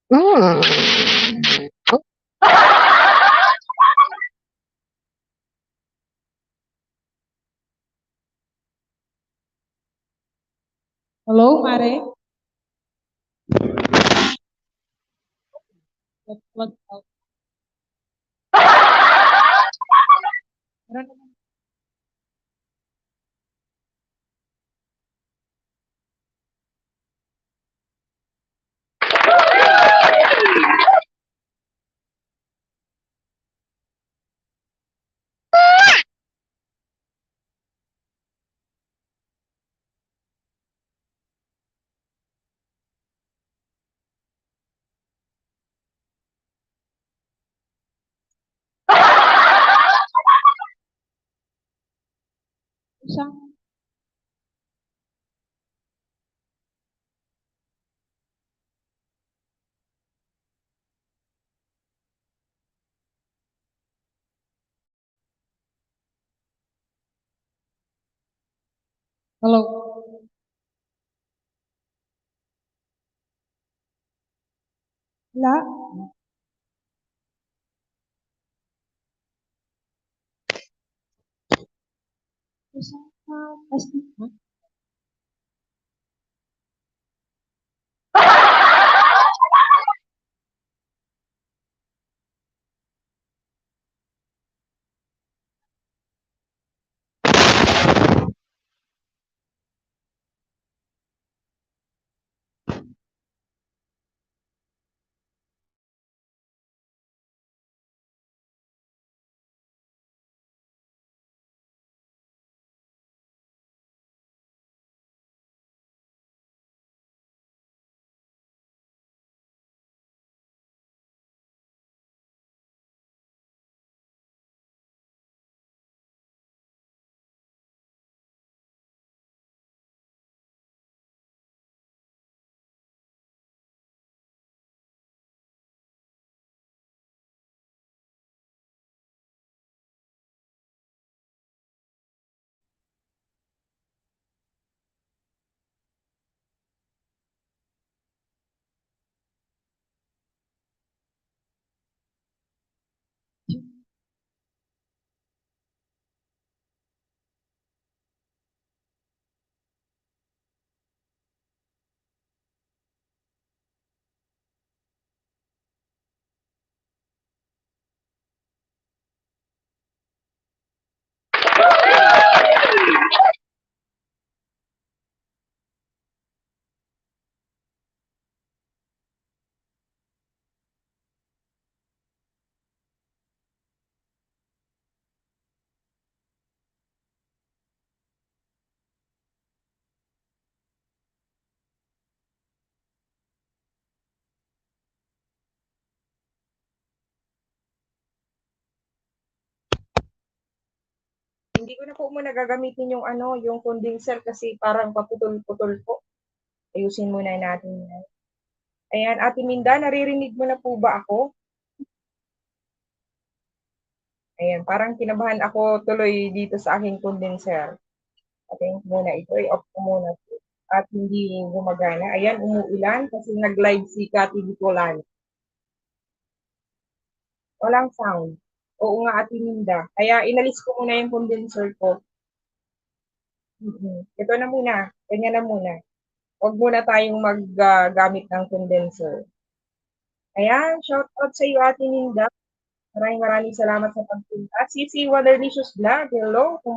Hmm. Hello, Mare. What? Meron naman. Isang, hello. Wala. Isang, plastic ba? Hindi ko na po muna gagamitin yung ano, yung condenser kasi parang paputol-putol po. Ayusin muna natin yan. Ayan, Ate Minda, naririnig mo na po ba ako? Ayan, parang kinabahan ako tuloy dito sa aking condenser. Atin muna ito, i-off ko muna po. At hindi gumagana. Ayan, umuulan kasi nag-live si Cathy Bicolan. Walang sound. Oo nga, Ate Minda. Kaya inalis ko muna yung condenser ko. Ito na muna. Kanya na muna. Huwag muna tayong maggamit ng condenser. Ayan, shout out sa iyo, Ate Linda. Maraming salamat sa pagpunta. Sisi Waterlicious Vlog, hello. Kung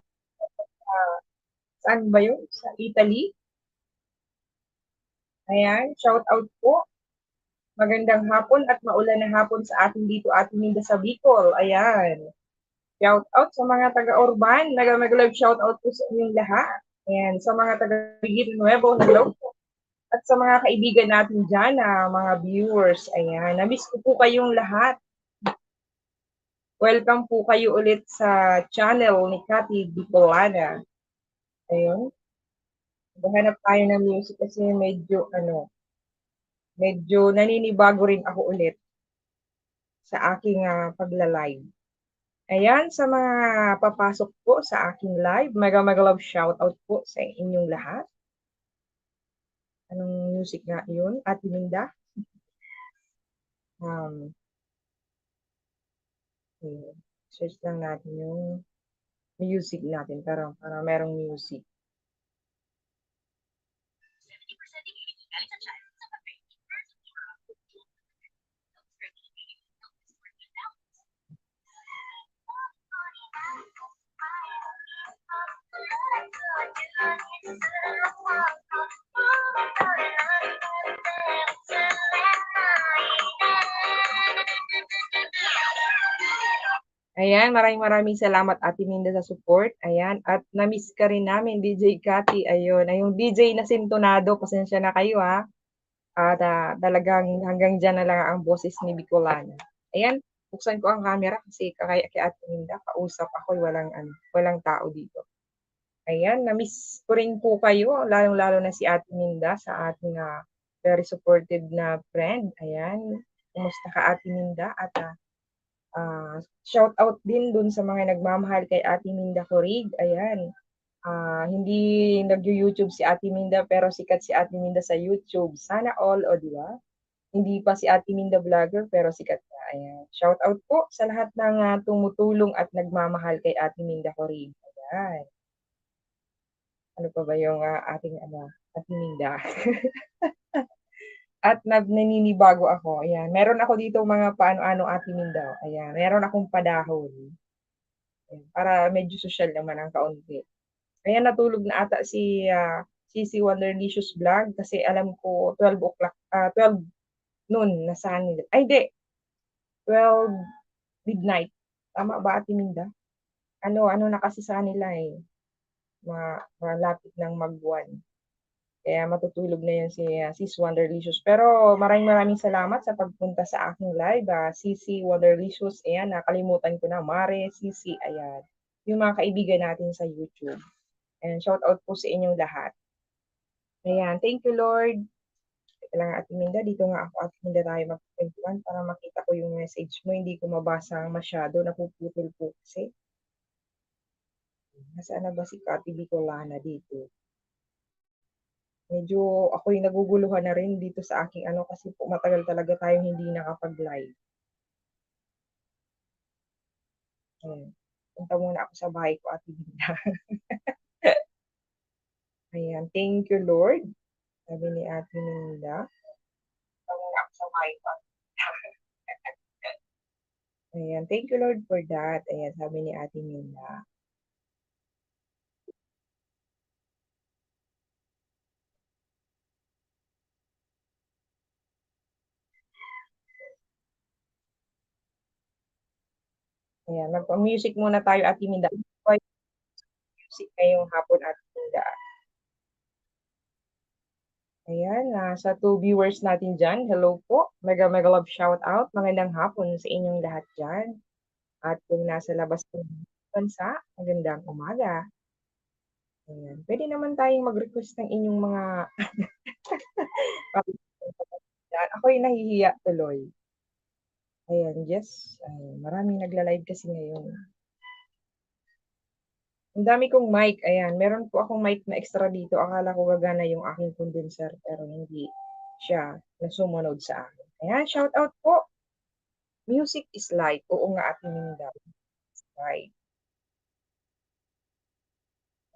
saan ba yun? Sa Italy. Ayan, shout out po. Magandang hapon at maulan na hapon sa atin dito, Ate Linda sa Bicol. Ayan. Shout out sa mga taga-Urban. Mag-live shout out po sa inyong lahat. Ayan, sa mga taga-Bigit Nuevo, hello po. At sa mga kaibigan natin dyan, mga viewers, ayan, namiss ko po kayong lahat. Welcome po kayo ulit sa channel ni Cathy Bicolana. Ayun, maghanap tayo ng music kasi medyo naninibago rin ako ulit sa aking pagla-live. Ayan, sa mga papasok po sa aking live, mega love shoutout po sa inyong lahat. Anong music nga yun, Ate Linda? Um, Ayan. Search lang natin yung music natin. Para merong music. Ayan, maraming salamat Ate Minda sa support. Ayan, at na-miss ka rin namin, DJ Cathy. Ayun, ay yung DJ na sintonado, pasensya na kayo ha. At talagang hanggang dyan na lang ang boses ni Bicolana. Ayan, buksan ko ang camera kasi kay Ate Minda, kausap ako, walang tao dito. Ayan, na-miss ko rin po kayo, lalong-lalo na si Ate Minda sa ating very supportive na friend. Ayan, kumusta ka Ate Minda? At shout out din dun sa mga nagmamahal kay Ate Minda Corig. Ayan. Hindi nag-YouTube si Ate Minda pero sikat si Ate Minda sa YouTube. Sana all, o di ba? Hindi pa si Ate Minda vlogger pero sikat na. Ayan. Shout out po sa lahat ng tumutulong at nagmamahal kay Ate Minda Corig. Ayan. Ano pa ba yung ating Ate Minda? At naninibago ako. Ayan. Meron ako dito mga paano-ano Ate Minda. Ayan. Meron akong padahon. Para medyo social naman ang kaunti. Kaya natulog na ata si Wonderlicious Vlog kasi alam ko 12 o'clock, 12 noon nasa nila. Ay, di. 12 midnight. Tama ba, Ate Minda? Ano na kasi sa nila eh. Malapit ng mag-1. Kaya matutulog na yun si Sis Wonderlicious. Pero maraming salamat sa pagpunta sa aking live. Sisi Wonderlicious. Ayan, nakalimutan ko na. Mare, Sisi, ayan. Yung mga kaibigan natin sa YouTube. And shout out po sa inyong lahat. Ayan, thank you Lord. Teka lang Ate Minda, dito nga ako Ate Minda tayo magkwentuhan para makita ko yung message mo. Hindi ko mabasa masyado, napuputol po kasi. Nasaan na ba si Kati Bicolana dito? Medyo ako yung naguguluhan na rin dito sa aking kasi po matagal talaga tayong hindi nakapag-live. Ayan. Punta muna ako sa bahay ko Ate Minda. Ayan, thank you Lord. Sabi ni Ate Minda. Punta muna ako sa bahay ko. Ayan, thank you Lord for that. Ayan, sabi ni Ate Minda. Ayan, magpa-music muna tayo Ate Minda. Music ngayong hapon Ate Minda. Ayan, sa 2 viewers natin dyan, hello po. Mega love shout out. Magandang hapon sa inyong lahat dyan. At kung nasa labas ng bansa, magandang umaga. Ayan. Pwede naman tayong mag-request ng inyong mga ako'y nahihiya tuloy. Ayan, yes. Maraming nagla-live kasi ngayon. Ang dami kong mic. Ayan, meron po akong mic na extra dito. Akala ko gagana yung aking condenser pero hindi siya na sumunod sa akin. Ayan, shout out po. Music is life. Oo nga ating Minda. Right.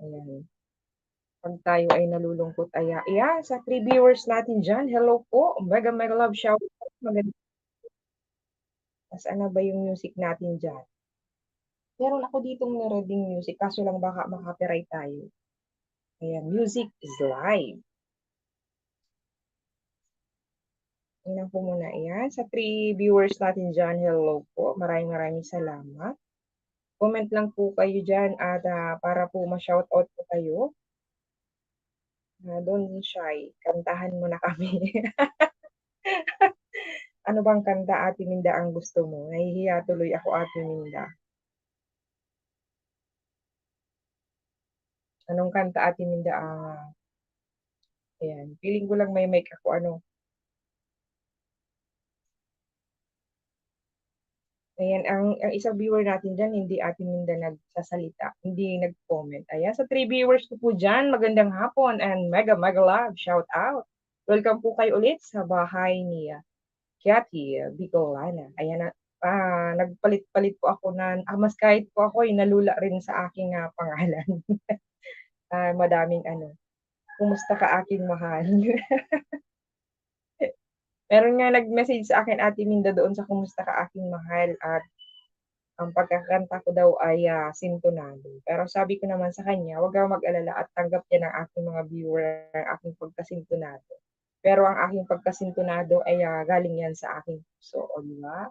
Ayan. Pag tayo ay nalulungkot, sa 3 viewers natin dyan, hello po. Mega love shout out. Maganda. Saan na ba yung music natin dyan? Meron ako ditong nareding music, kaso lang baka makapiright tayo. Ayan, music is live. Tingnan ko muna. Ayan, sa 3 viewers natin dyan, hello po. Maraming salamat. Comment lang po kayo dyan at para po ma-shoutout po kayo. Don't be shy. Kantahan mo na kami. Ano bang kanta, Ate Minda, ang gusto mo? Nahihiya tuloy ako, Ate Minda. Anong kanta, Ate Minda? Ayan. Feeling ko lang may mic ako. Ayan, ang isang viewer natin dyan, hindi Ate Minda nagsasalita, hindi nag-comment. Ayan, sa 3 viewers ko po dyan, magandang hapon and mega love, shout out. Welcome po kayo ulit sa bahay niya. Kiati Bicolana. Ayan na, nagpalit-palit po ako mas kahit po ako ay nalula rin sa aking pangalan. Madaming ano, kumusta ka aking mahal? Meron nga nag-message sa akin Ate Minda doon sa kumusta ka aking mahal at ang pagkakanta ko daw ay sintonado. Pero sabi ko naman sa kanya, huwag kang mag-alala at tanggap yan ng aking mga viewer ang aking pagkasintonado. Pero ang aking pagkasintonado ay galing yan sa aking puso. O di ba?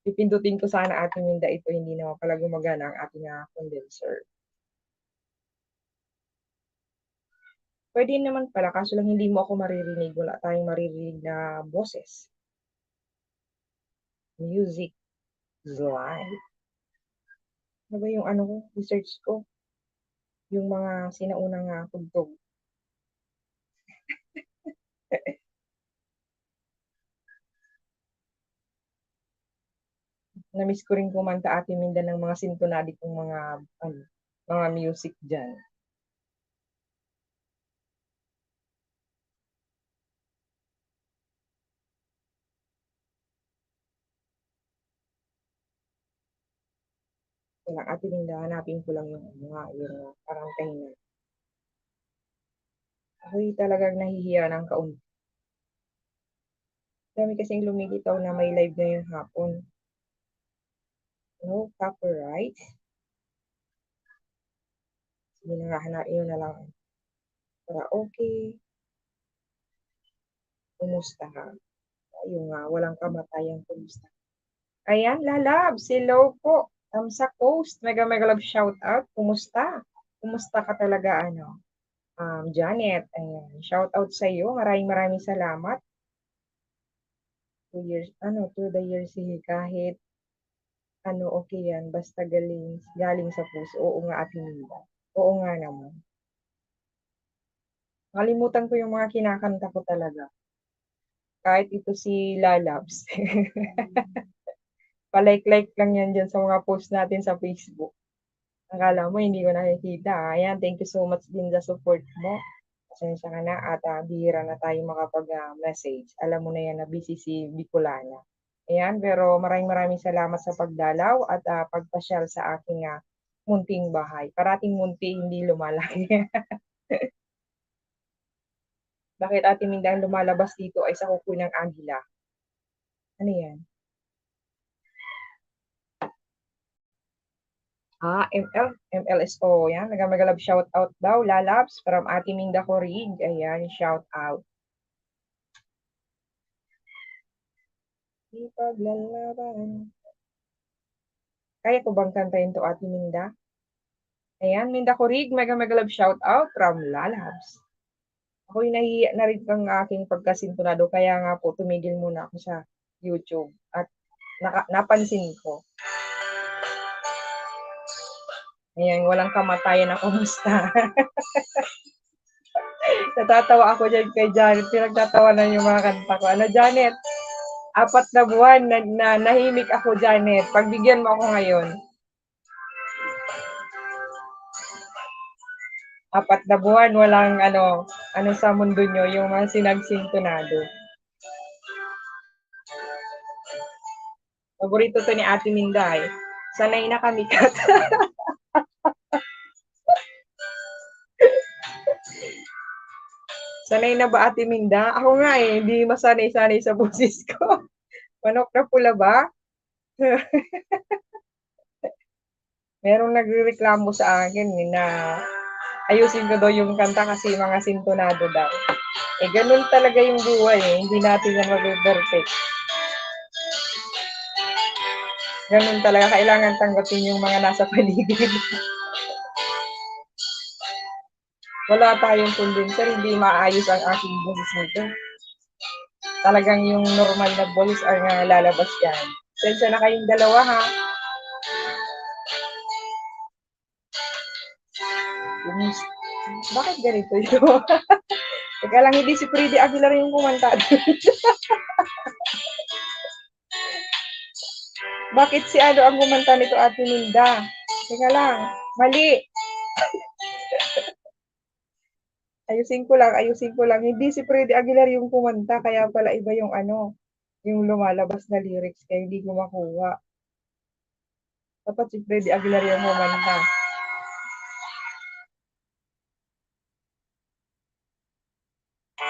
Pipindutin ko sana ating Minda ito, hindi naman pala gumagana ang ating condenser. Pwede naman pala, kaso lang hindi mo ako maririnig. Wala tayong maririnig na boses. Music is live. Ano ba yung ano ko, research ko? Yung mga sinaunang tugtog. Na-miss ko rin kumanta Ate Minda ng mga sintonado kong mga music dyan. Wala, Ate Minda, hanapin ko lang yung parang tahinan. Ako'y talagang nahihiya ng kaunti. Dami kasing lumilitaw na may live na yung hapon. No copyright. Sige na nga, hanapin yun na lang. Para okay. Kumusta ka? Yung walang kamatayang kumusta. Ayan, lalabs. Hello po. Sa post. Mega love shout out. Kumusta? Kumusta ka talaga, Janet? Ayan. Shout out sa iyo. Maraming salamat. 2 years, 2 the years, kahit okay yan. Basta galing sa puso. Oo nga, Ate Minda. Oo nga naman. Nakalimutan ko yung mga kinakanta ko talaga. Kahit ito si Lalabs. Palike-like lang yan dyan sa mga post natin sa Facebook. Akala mo hindi ko nakikita. Ayan, thank you so much din sa support mo. Pasensya ka na at bihira na tayo makapag-message. Alam mo na yan na busy si Bicolana. Ayan, pero maraming salamat sa pagdalaw at pagpasyal sa aking munting bahay. Parating munti, hindi lumalaki. Bakit Ate Minda ang lumalabas dito ay sa kuko ng agila? Ano yan? MLSO. Yan. Nagagalab shout out daw. Lalabs from Ate Minda Corig. Ayan, shout out. Ipaglalaban. Kaya ko bang kantayin to Ate Minda? Ayan, Minda Corig. Mega love shout out from Lalabs. Ako'y nahiya na rin ang aking pagkasintonado. Kaya nga po, tumigil muna ako sa YouTube. At napansin ko. Ayan, walang kamatayan na kumusta. Natatawa ako dyan kay Janet. Pinagtatawanan yung mga kanta ko. Ano, Janet? 4 na buwan na nahimik ako, Janet. Pagbigyan mo ako ngayon. 4 na buwan, walang ano sa mundo nyo, yung mga sinagsintonado. Paborito to ni Ate Minda eh. Sanay na kami, Kat. Sanay na ba Ate Minda? Ako nga eh, hindi masanay-sanay sa boses ko. Manok na pula ba? Merong nagrereklamo sa akin na ayusin ko daw yung kanta kasi mga sintonado daw. Eh, ganun talaga yung buhay eh. Hindi natin yan mag-perfect. Ganun talaga. Kailangan tanggapin yung mga nasa paligid. Wala tayong condenser. Hindi maayos ang aking boses nito. Talagang yung normal na boses ang lalabas yan. Sensya na kayong dalawa ha. Bakit ganito yun? Teka lang, hindi si Freddy Aguilar yung kumanta. Bakit si ang kumanta nito Ate Minda? Teka lang, mali. Ayusin ko lang. Hindi si Freddy Aguilar yung kumanta, kaya pala iba yung yung lumalabas na lyrics kaya hindi ko makuha. Dapat si Freddy Aguilar yung kumanta.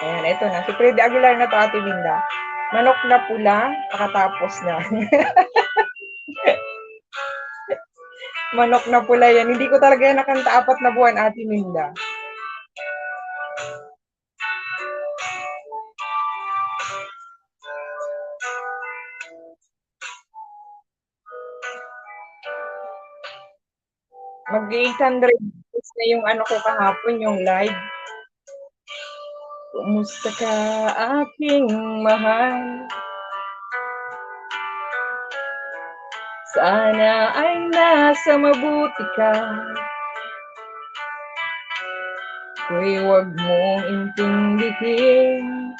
Ayan, ito na. Si Freddy Aguilar na to, Ate Linda. Manok na pula, pakatapos na. Manok na pula yan. Hindi ko talaga yan nakanta 4 na buwan, Ate Linda. Mag-800 na yung ano ko kahapon, yung live. Kumusta ka, aking mahal? Sana ay nasa mabuti ka. Kuy wag mong intindihin.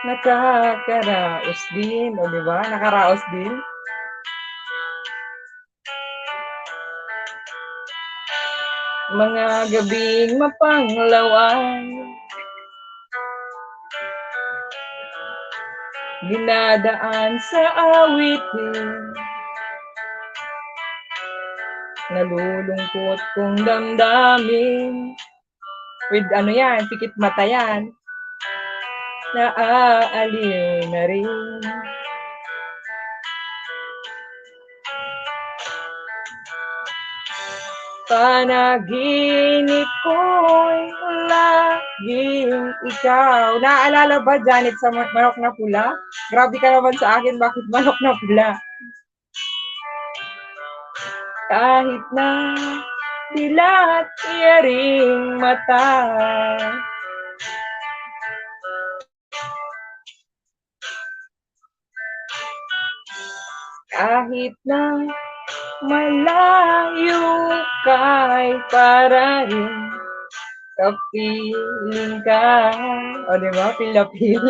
Nakakaraos din. O diba? Nakaraos din. Mga gabing mapanglawan. Dinadaan sa awitin. Nalulungkot kong damdamin. With ano yan, pikit mata yan. Naaaliw na rin. Panaginip ko'y laging ikaw. Naaalala ba, Janet, sa manok na pula? Grabe ka naman sa akin, bakit manok na pula? Kahit na dilat iyaring mata. Kahit na malayo ka'y para rin kapiling ka. O diba, pilapil.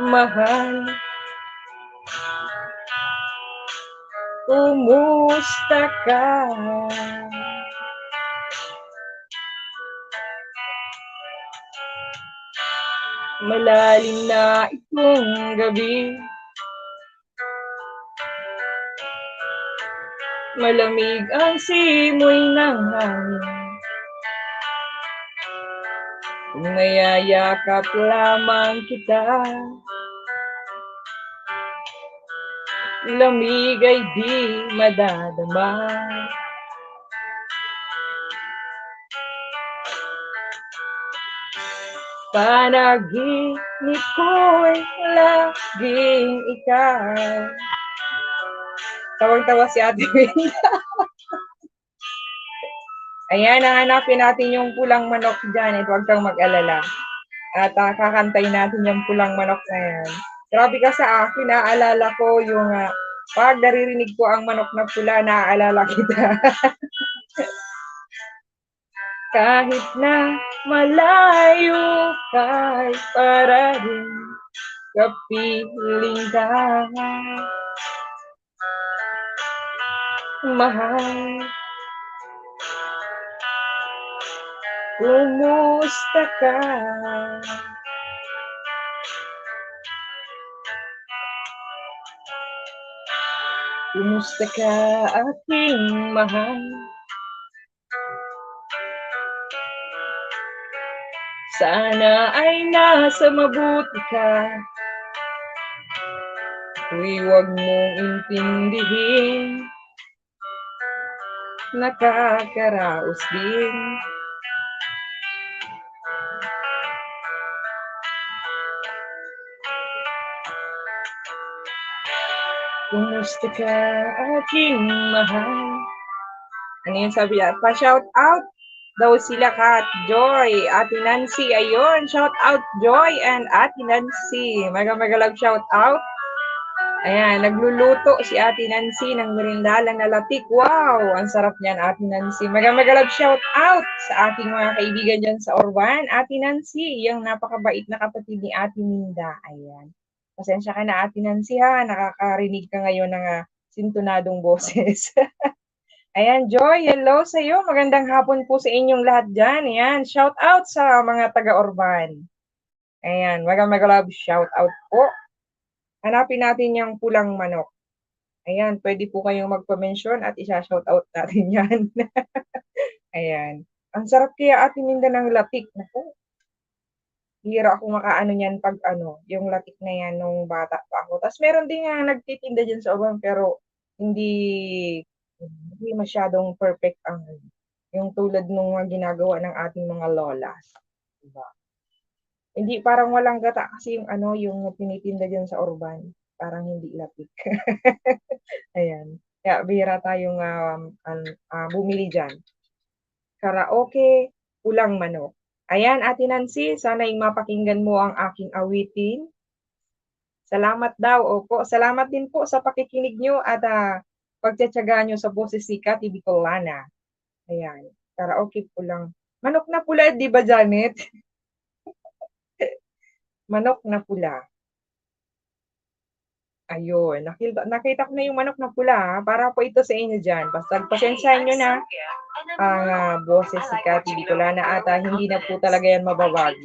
Mahal. Kumusta ka? Malalim na itong gabi. Malamig ang simoy ng hangin. Kung mayayakap lamang kita, lamig ay di madadama. Panaginip ko'y laging ikaw. Tawag-tawa si Ate Win. Ayan, hanapin natin yung pulang manok, Janet. Huwag kang mag-alala. At kakantay natin yung pulang manok na yan. Grabe ka sa akin, naaalala ko yung pag naririnig ko ang manok na pula, naaalala kita. Kahit na malayo ka'y para rin kapiling ka. Mahal. Kumusta ka? Kumusta ka, aking mahal? Sana ay nasa mabuti ka. Kuy wag mong intindihin. Nakakaraos din. Kumusta ka, aking mahal? Ano yung sabi niya? Pa-shout out daw sila Kat, Joy, Ate Nancy. Ayun, shout out Joy and Ate Nancy. Mega-love shout out. Ayan, nagluluto si Ate Nancy ng merindalang na latik. Wow, ang sarap niyan, Ate Nancy. Mega-love shout out sa aking mga kaibigan dyan sa Orban. Ate Nancy, yung napakabait na kapatid ni Ate Minda. Ayan. Pasensya ka na, Ate Nancy, ha. Nakakarinig ka ngayon ng sintunadong boses. Ayan, Joy, hello sa iyo. Magandang hapon po sa inyong lahat dyan. Ayan, shout out sa mga taga-Orban. Ayan, mega love shout out po. Hanapin natin yung pulang manok. Ayan, pwede po kayong magpa-mention at isa-shout out natin yan. Ayan. Ang sarap kaya atin minda ng latik. Naku, hira ako makaano niyan pag ano, yung latik na yan nung bata pa ako. Tapos meron din nga nagtitinda dyan sa uban pero hindi hindi masyadong perfect ang yung tulad nung mga ginagawa ng ating mga lolas. Diba? Hindi, parang walang gata kasi yung ano, yung tinitinda dyan sa urban. Parang hindi lapik. Ayan. Kaya bihira tayong bumili dyan. Karaoke, pulang manok. Ayan, Ate Nancy, sana'y mapakinggan mo ang aking awitin. Salamat daw. Opo, salamat din po sa pakikinig nyo at pagtsatsaga nyo sa boses ni Kati Bicolana. Ayan, karaoke pulang. Manok na pula, di ba, Janet? Manok na pula. Ayun, nakita ko na yung manok na pula. Para po ito sa inyo dyan. Basta pasensyahan nyo na ang boses si Kati Bicolana at hindi na po talaga yan mababago.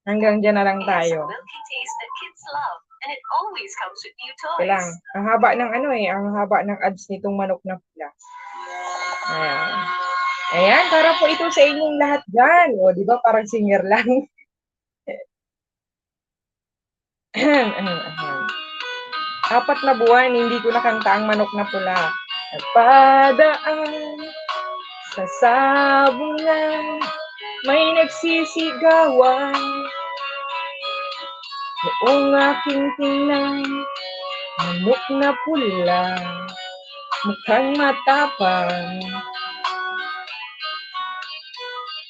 Hanggang dyan na lang tayo. Kailang, ang haba ng ang haba ng ads nitong manok na pula. Ayan. Ayan, para po ito sa inyong lahat dyan. O, di ba, parang singer lang. Apat na buwan, hindi ko nakanta ang manok na pula. Nagpadaan sa sabungan, may nagsisigawan. Noong aking tingnan, manok na pula, mukhang matapang.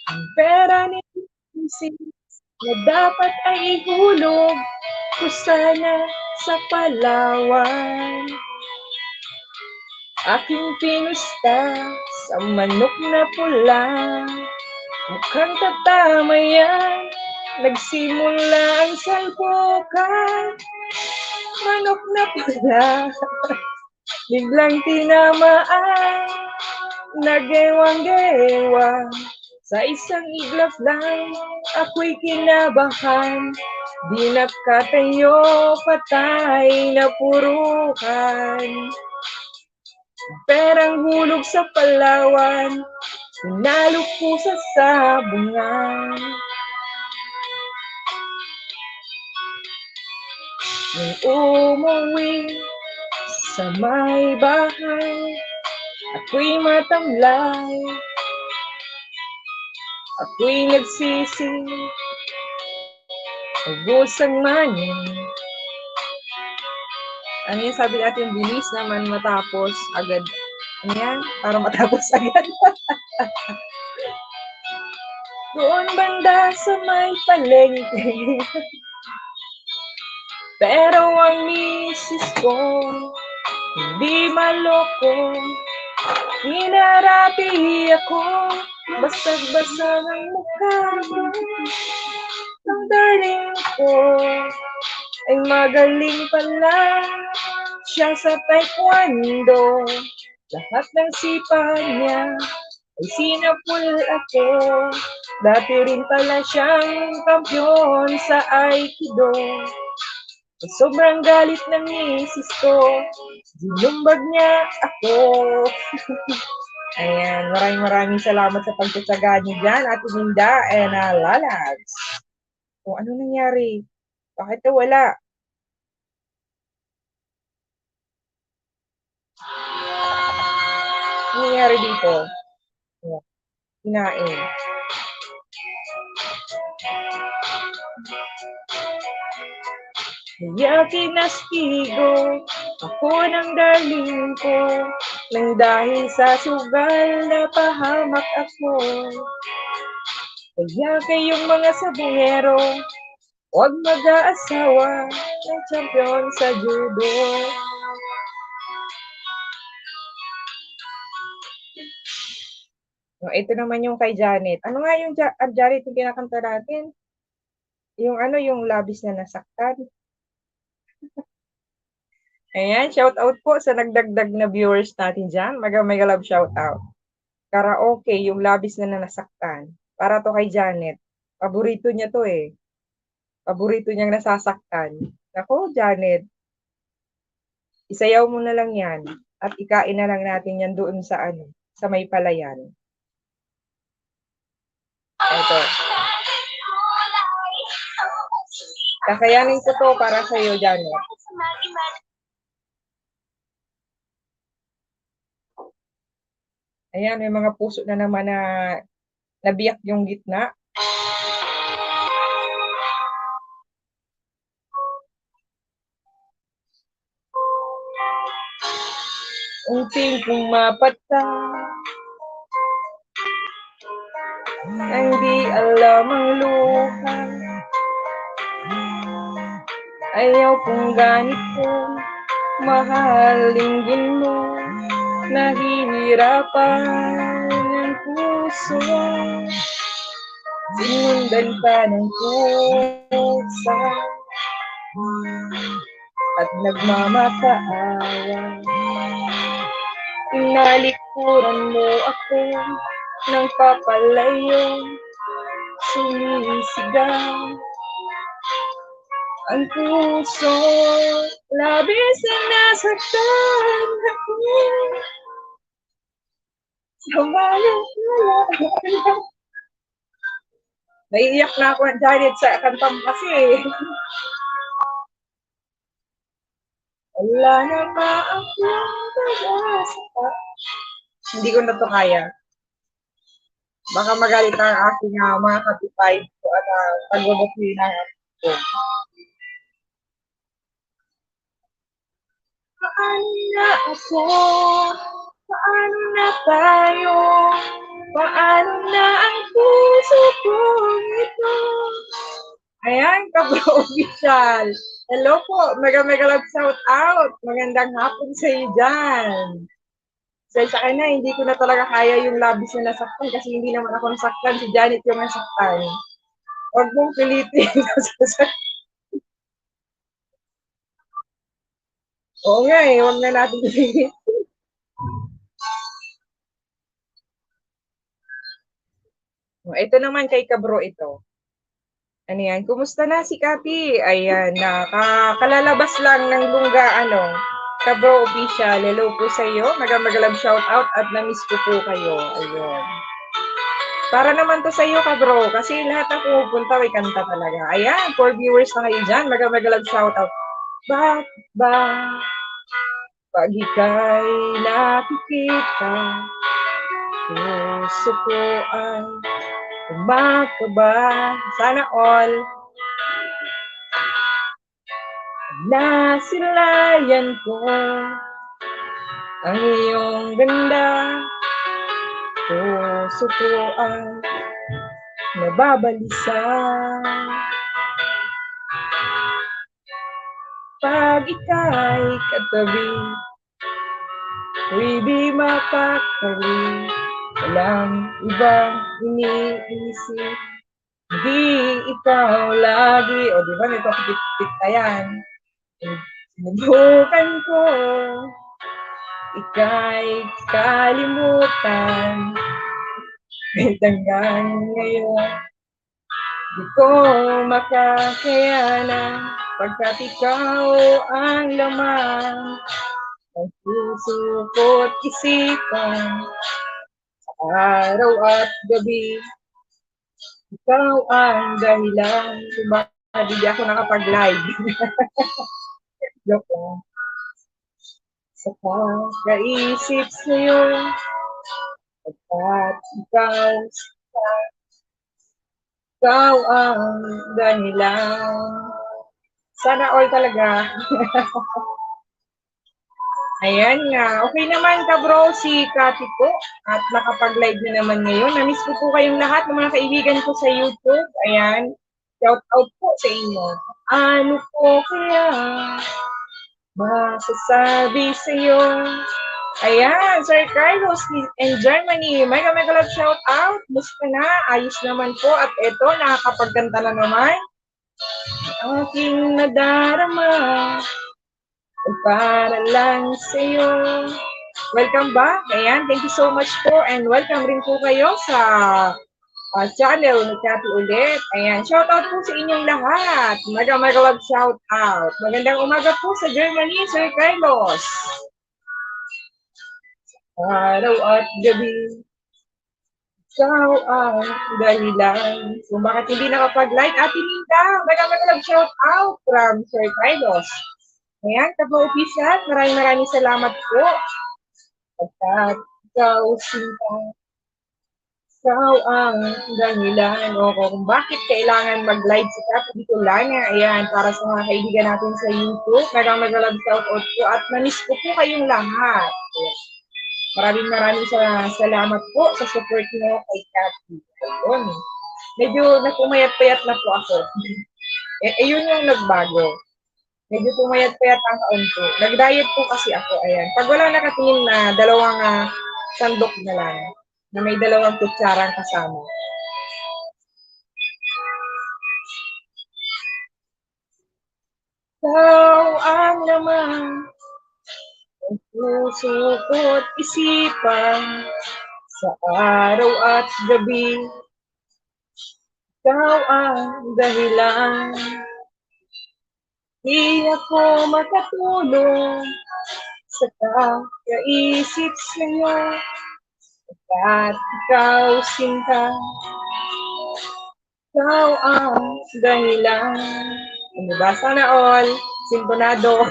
Ang pera ni Sisi na dapat ay ihulog ko sana sa Palawan. Aking pinusta sa manok na pula, mukhang tatama yan. Nagsimula ang salpukan, manok na pula, biglang tinamaan, nagewang-gewang. Sa isang iglap lang, ako'y kinabahan, di nakatayo, patay na purukan. Perang hulog sa Palawan, pinalo ko sa sabungan. Nung umuwi sa may bahay, ako'y matamlay, ako'y nagsisi, ubos ang money. Ano yung sabi natin, bilis naman matapos agad. Ano yan? Para matapos agad. Doon banda sa may palengke. Pero ang misis ko, hindi maloko. Hinarapi ako, basag-basag ang mukha ko. Ang darling ko ay magaling pala siya sa taekwondo. Lahat ng sipa niya ay sinapul ako. Dati rin pala siyang kampiyon sa Aikido. Sobrang galit ng misis ko, dinumbag niya ako. Ayan, maraming salamat sa pagtsatsaga niyo dyan, Ate Minda and Lalags. O, ano nangyari? Bakit wala? Ano nangyari dito? Ayan, kinain. Kaya kinastigo ako ng darling ko, nang dahil sa sugal na pahamak ako. Kaya kayong mga sabungero, huwag mag-aasawa ng champion sa judo. No, ito naman yung kay Janet. Ano nga yung Janet yung kinakanta natin? Yung yung labis na nasaktan. Ayan, shout out po sa nagdagdag na viewers natin dyan. Mega love shout out. Karaoke, yung labis na nasaktan. Para to kay Janet. Paborito niya to eh. Paborito niyang nasasaktan. Nako, Janet, isayaw mo na lang yan. At ikain na lang natin yan doon sa sa may palayan. Ito. Kakayanin ko to para sa iyo, Janet. Ayan, may mga puso na naman na nabiyak yung gitna. Unting kong mapata, hindi alam ang luha. Ayaw kong ganito, mahalingin mo, nahihirapan ang puso. Sinundan ka ng pusa at nagmamakaawa. Tinalikuran mo ako ng papalayo, sumisigaw ang puso, labis na nasaktan ako. Sa walang wala. Naiiyak na ako, Janet, sa kantang kasi. Wala na ba akong pag-asa? Hindi ko na to kaya. Baka magalit ang aking mga kapitay ko at pagbabati na ako. Paano na ako? Paano na tayo? Paano na ang puso kong ito? Ayan, Kabro Official. Hello po, mega love shout out. Magandang hapon sa iyo dyan. Sa kanya, hindi ko na talaga kaya yung labis na nasaktan kasi hindi naman ako nasaktan. Si Janet yung nasaktan. Huwag mong pilitin. Oo nga eh, huwag na natin pilitin. Ito naman kay Kabro ito. Ano yan? Kumusta na si Kati? Ayan, kalalabas lang ng lungga, Kabro Official. Hello po sa iyo. Magalang shout out at na-miss ko po kayo. Ayun. Para naman to sa iyo, Kabro. Kasi lahat na pumupunta, may kanta talaga. Ayan, 4 viewers na kayo dyan. Magalang shout out. Bakit ba pag ika'y nakikita, puso ko ay kumakaba? Sana all nasilayan ko ang iyong ganda. Puso ko ay nababalisa pag ika'y katabi. Di mapakali, walang ibang iniisip, di ikaw lagi. O diba, nito kapit-pit na yan. Sinubukan ko, ika'y kalimutan. Hanggang ngayon, di ko makakayanan, pagkat ikaw ang laman ang puso ko't isipan, sa araw at gabi. Ikaw ang dahilan kung bakit hindi ako nakapag-live. Joke lang. Sa pagkaisip sa'yo, pagkat ikaw ang dahilan. Sana all talaga. Ayan nga. Okay naman ka bro, si Kati po. At nakapag-live na naman ngayon. Namiss ko po kayong lahat ng mga kaibigan ko sa YouTube. Ayan. Shout out po sa inyo. Ano po kaya masasabi sa iyo? Ayan, Sir Carlos in Germany. Mega love shout out. Musta na? Ayos naman po. At ito, nakakapagkanta na naman. Aking nadarama para lang sa iyo. Welcome back. Ayan, thank you so much po and welcome rin po kayo sa channel ni Cathy ulit. Ayan, shout out po sa inyong lahat. Mega love shout out. Magandang umaga po sa Germany, Sir Carlos. Araw at gabi, ikaw ang dahilan. Kung bakit hindi nakapag-like, Ate Linda, mega love shout out from Sir Carlos. Ayan, Kapa-Official, maraming salamat po. At ikaw, Sinta, ikaw ang dahilan o kung bakit kailangan mag-live si Kapo Bicolana. Ayan, para sa mga kaibigan natin sa YouTube. Nag-love shout out po at na-miss ko po kayong lahat. Maraming salamat po sa support niyo kay Kapo. Ayun. Medyo napumayat-payat na po ako. Yun yung nagbago. Medyo pumayat-payat ang kaunti. Nag-diet po kasi ako. Ayan. Pag wala nakatingin na dalawang sandok na lang, na may dalawang kutsarang kasama. Ikaw ang laman ng puso ko't isipan sa araw at gabi. Ikaw ang dahilan. Di ako makatulong sa kakaisip sa'yo. At ikaw, Sinta, ikaw ang dahilan. Ano ba? Sana all, sintonado.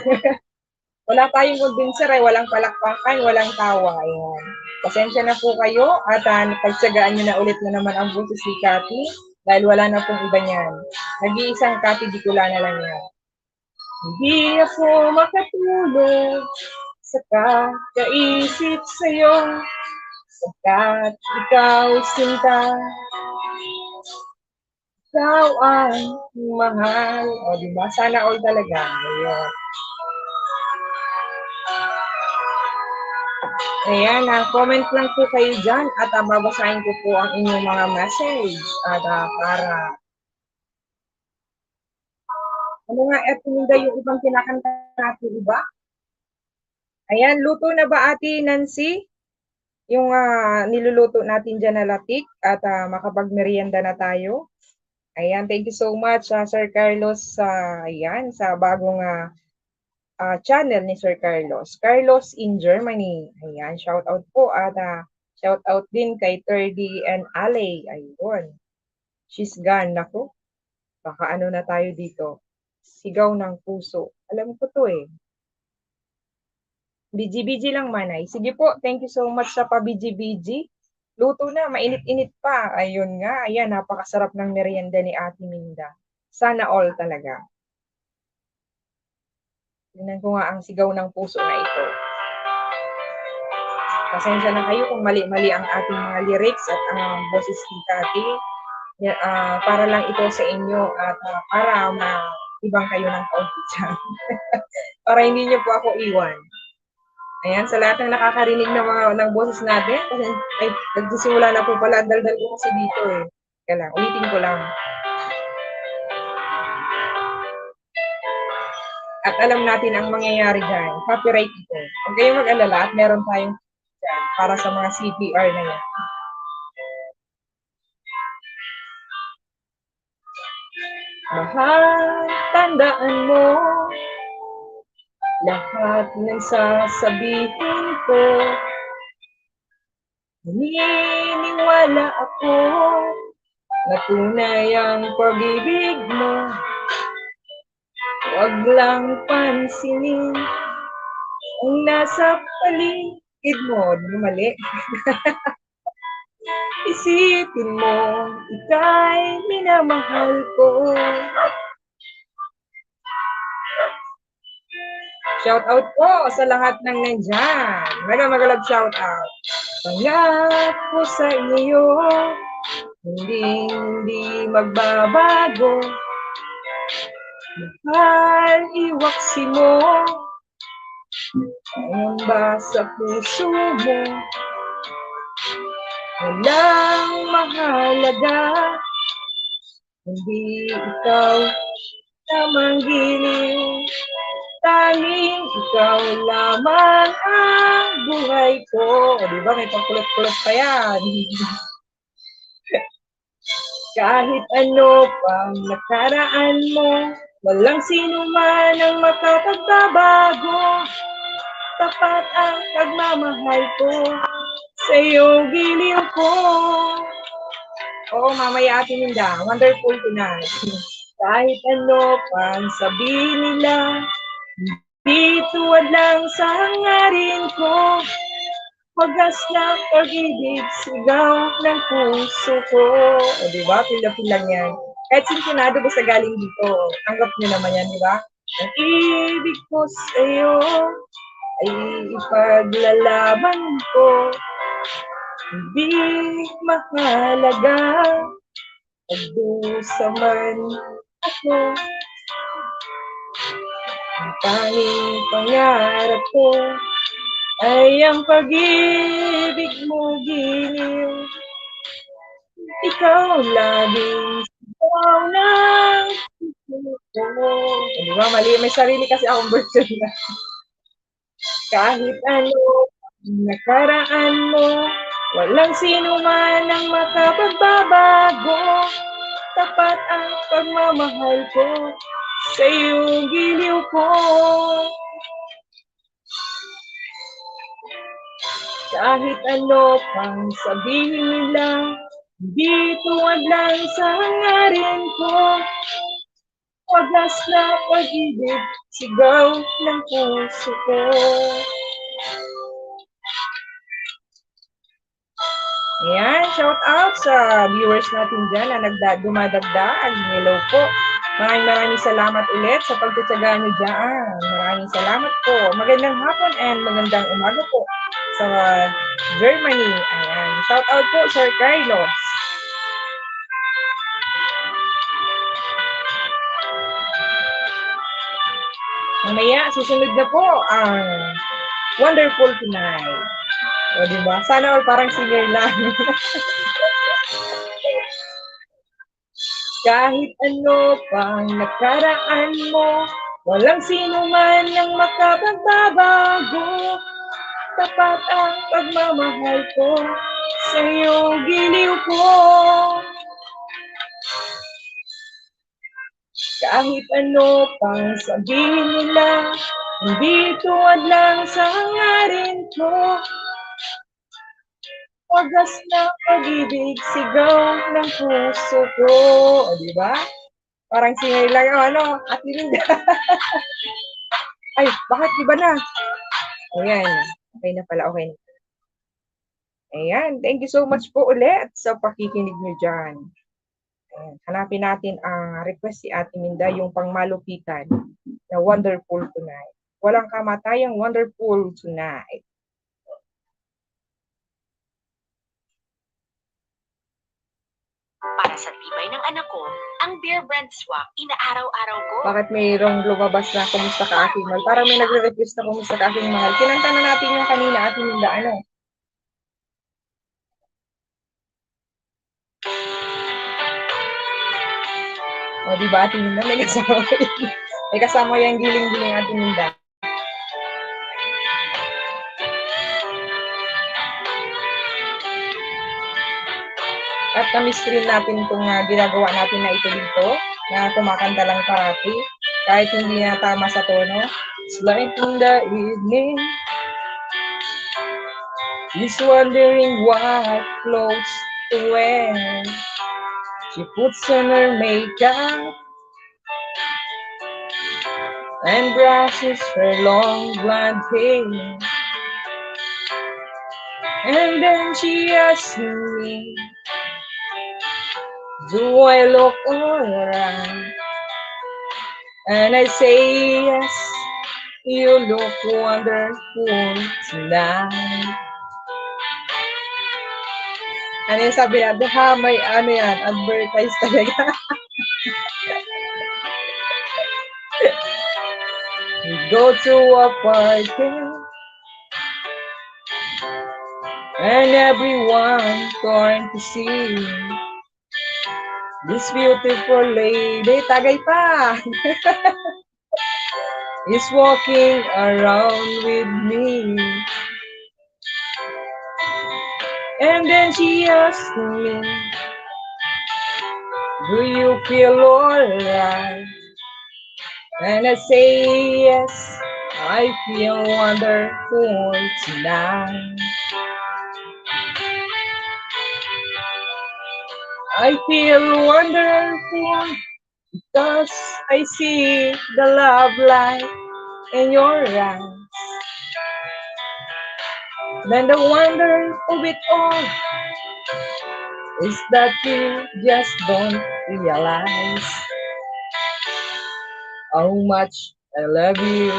Wala tayong convincer eh, walang palakpakan, walang tawa. Ayan. Pasensya na po kayo at pagtsagaan nyo na ulit na naman ang boses ni Cathy dahil wala na pong iba niyan. Nag-iisang Cathy Bicolana lang yan. Hindi ako makatulog sa kakaisip sa'yo sapagkat ikaw, Sinta, ikaw ang mahal. O, diba? Sana all talaga. Ayun. Ayan, comment lang po kayo dyan at babasahin ko po ang inyong mga message at para ano nga, eto hindi yung ibang kinakanta natin, iba? Ayan, luto na ba Ate Nancy? Yung niluluto natin dyan na latik at makapagmerienda na tayo. Ayan, thank you so much Sir Carlos ayan, sa bagong channel ni Sir Carlos. Carlos in Germany. Ayan, shout out po at shout out din kay Terdy and Ale. Ayun. She's gone. Naku. Baka ano na tayo dito. Sigaw ng puso. Alam ko to eh. BG lang manay. Sige po, thank you so much sa pa-BG. Luto na, mainit-init pa. Ayun nga, ayan, napakasarap ng merienda ni Ate Minda. Sana all talaga. Tingnan ko nga ang sigaw ng puso na ito. Pasensya na kayo kung mali-mali ang ating mga lyrics at ang boses ni Cathy. Para lang ito sa inyo at para maibang kayo ng kaunti dyan. Para hindi niyo po ako iwan. Ayan, sa lahat ng nakakarinig ng boses natin, kasi ay, nagsisimula na po pala, daldal ko kasi dito eh. Kaya lang, ulitin ko lang. At alam natin ang mangyayari dyan. Copyright ito. Huwag kayong mag-alala at meron tayong dyan para sa mga CPR na yan. Mahal, tandaan mo lahat ng sasabihin ko. Naniniwala ako na tunay ang pag-ibig mo. Huwag lang pansinin ang nasa paligid mo. Di ba mali? Isipin mo, ika'y minamahal ko. Shout out po sa lahat ng nandyan. Mega-love shout out. Pangako sa iyo, hindi magbabago. Mahal, iwaksi mo. Ayon ba sa puso mo? Walang mahalaga. Hindi ikaw lamang giliw. Tanging ikaw lamang ang buhay ko. O diba, may pangkulot-kulot pa yan. Kahit ano pang nakaraan mo, walang sino man ang makapagbabago. Tapat ang pagmamahal ko, sa iyong giliw ko. Oo, mamaya Ate Minda, wonderful tonight. Kahit ano pang sabihin nila, di tuwad lang sa hangarin ko. Wagas na pag-ibig, sigaw ng puso ko. O, diba? Pila-pila yan. Kahit sintonado, basta galing dito. Tanggap nyo naman yan, diba? Ang ibig ko sa iyo ay ipaglalaban ko. Hindi mahalaga pagdusa man ako. Ang tanging pangarap ko ay ang pag-ibig mo giliw. Ikaw laging sigaw ng puso ko. Diba? Mali. May sarili kasi akong version na. Kahit ano nakaraan mo, walang sino man ang makapagbabago. Tapat ang pagmamahal ko, sa iyong giliw ko. Kahit ano pang sabihin nila, di tuwad lang sa hangarin ko. Wagas na pag-ibig, sigaw ng puso ko. Ayan, shout out sa viewers natin dyan na dumadagdag. Hello po. Maraming salamat ulit sa pagtutsaga nyo dyan. Maraming salamat po. Magandang hapon and magandang umaga po sa Germany. Ayan, shout out po Sir Carlos. Mamaya, susunod na po ang Wonderful Tonight. O, diba? Sana all parang singer lang. Kahit ano pang nakaraan mo, walang sino man ang makapagbabago. Tapat ang pagmamahal ko, sa iyong giliw ko. Kahit ano pang sabihin nila, hindi tuwad lang sa hangarin ko. Wagas na pag-ibig, sigaw ng puso ko. O, diba? Parang singer lang yung ano, Ate Linda. Ay, bakit iba na? Ayan. Okay na pala, okay na. Ayan. Thank you so much po ulit sa pakikinig nyo dyan. Ayan. Hanapin natin ang request si Ate Minda, yung pangmalupitan na Wonderful Tonight. Walang kamatayang Wonderful Tonight. Para sa tibay ng anak ko, ang Bear Brand Swak, inaaraw-araw ko. Bakit mayroong lumabas na kumusta ka aking mahal? Parang may nagre-request na kumusta ka aking mahal. Kinanta na natin yung kanina Ate Minda, ano? O, diba Ate Minda? May kasama may kasama yung giling-giling Ate Minda. At na-screen natin itong ginagawa natin na ito dito, na kumakanta lang parati, kahit hindi na tama sa tono. It's like in the evening, she's wondering what clothes to wear. She puts on her makeup and brushes her long blonde hair. And then she asks me, do I look alright? And I say yes, you look wonderful tonight. Ano yung sabi natin? Ha, may ano yan, advertise talaga. We go to a party and everyone going to see this beautiful lady, tagay pa, is walking around with me. And then she asked me, Do you feel alright? And I say yes, I feel wonderful tonight. I feel wonderful because I see the love light in your eyes. Then the wonder of it all is that you just don't realize how much I love you.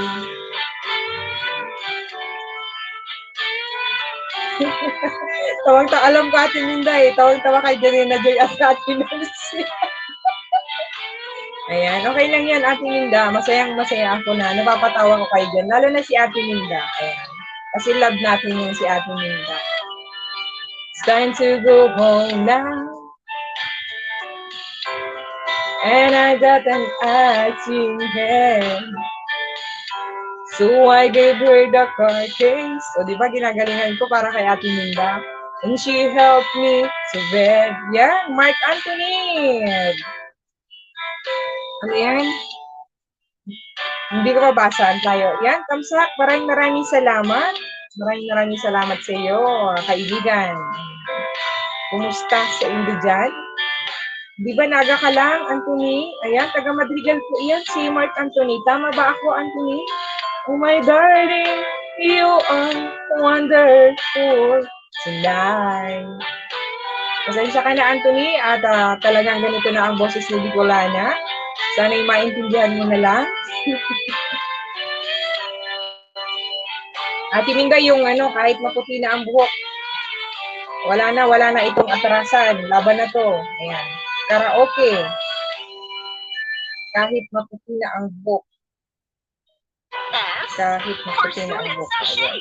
Alam ko Ate Minda eh. Tawang-tawa kay Janina Joy at Ate Nancy. Ayan, okay lang yan Ate Minda. Masayang-masaya ako na napapatawa ko kayo dyan. Lalo na si Ate Minda. Ayan. Kasi love natin yun si Ate Minda. It's time to go home now. And I got an itching head. So I gave her the car keys. O, di ba ginagalingan ko para kay Ate Minda? And she helped me to bed. Yan, Mark Anthony. Ano yan? Hindi ko mabasa tayo. Yan, Kamsak, maraming salamat. Maraming salamat sa iyo, kaibigan. Kumusta sa Indo dyan? Di ba naga ka lang, Anthony? Ayan, taga Madrigal po yan, si Mark Anthony. Tama ba ako, Anthony? Oh my darling, you are wonderful tonight. Pasensya ka na, Anthony, at talagang ganito na ang boses ni Bicolana. Sana'y maintindihan mo na lang. Ate Minda, yung kahit maputi na ang buhok, wala na itong atrasan. Laban na to. Ayan. Karaoke. Kahit maputi na ang buhok. Kahit maputi na ang buhok. Ayan.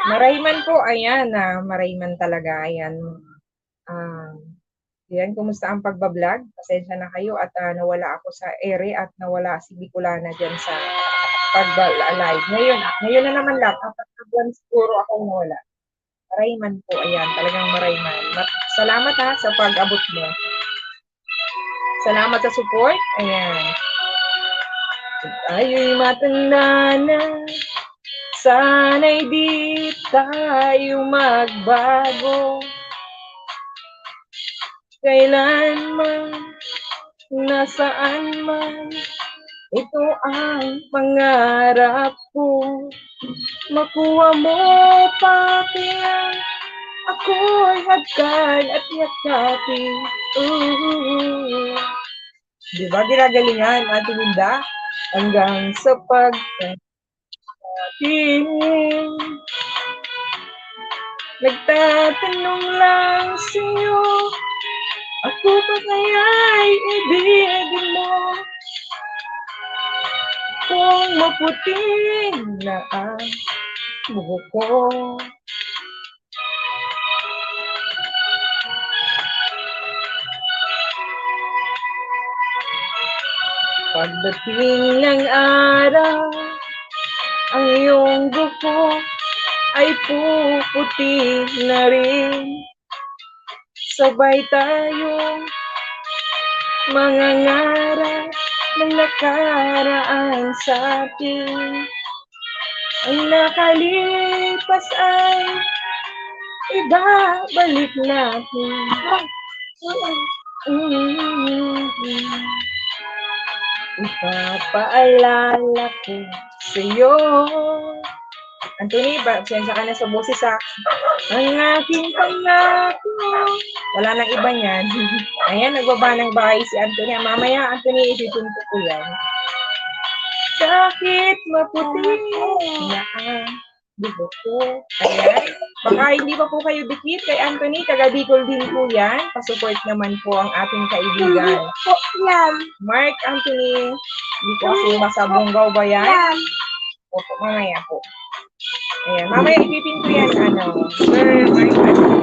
Marayman po, ayan, marayman talaga, ayan. Ayan, kumusta ang pagbablog? Pasensya na kayo at nawala ako sa ere at nawala si Bicolana dyan sa pag-live. Ngayon na naman lang, apat na buwan siguro akong nawala. Marayman po, ayan, talagang marayman. Salamat sa pag-abot mo. Salamat sa support, ayan. Tayo'y matanda na. Sana'y di tayo magbago. Kailanman, nasaan man, ito ang pangarap ko. Makuha mo pati ang ako'y hagkan at yakapin. Di ba ginagalingan, Ate Minda? Hanggang sa pagkatingin. Nagtatanong lang sa'yo, ako pa kaya'y ibigin mo? Kung maputi na ang buhok ko. Pagdating ng araw, ang iyong buhok ay puputi na rin. Sabay tayong mangangarap ng nakaraan sa atin. Ang nakalipas ay ibabalik natin. Ipapaalala ko sa'yo. Anthony, pasensya ka na sa boses Ang aking pangako. Wala nang iba niyan. Ayan, nagbaba ng bahay si Anthony. Mamaya, Anthony, itutunto ko yan. Kahit maputi na ang buhok ko. Ayan. Baka hindi pa po kayo dikit kay Anthony. Taga Bicol din po yan. Pasupport naman po ang ating kaibigan. Mark Anthony. Hindi po kasi masabunggaw ba yan? Opo, mamaya po. Ayan, mamaya ipipin ko yan, Sir Mark Anthony.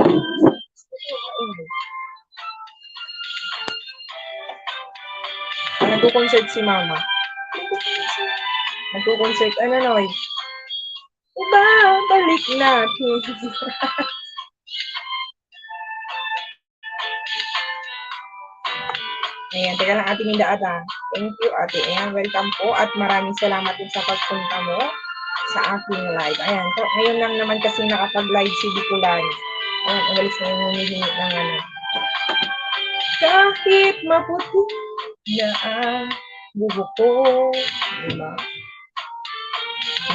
Nagko-concert si Mama. Nagko-concert, Noy? Balik natin. Ayan, teka lang Ate Minda Ata. Thank you Ate. Ayan, welcome po at maraming salamat din sa pagpunta mo sa aking live. Ayan, so, ngayon lang naman kasi nakapag-live si Bicolan. Ayan, ang galis na yung humihingi ng ano. Kahit maputi na ang buhok ko, diba?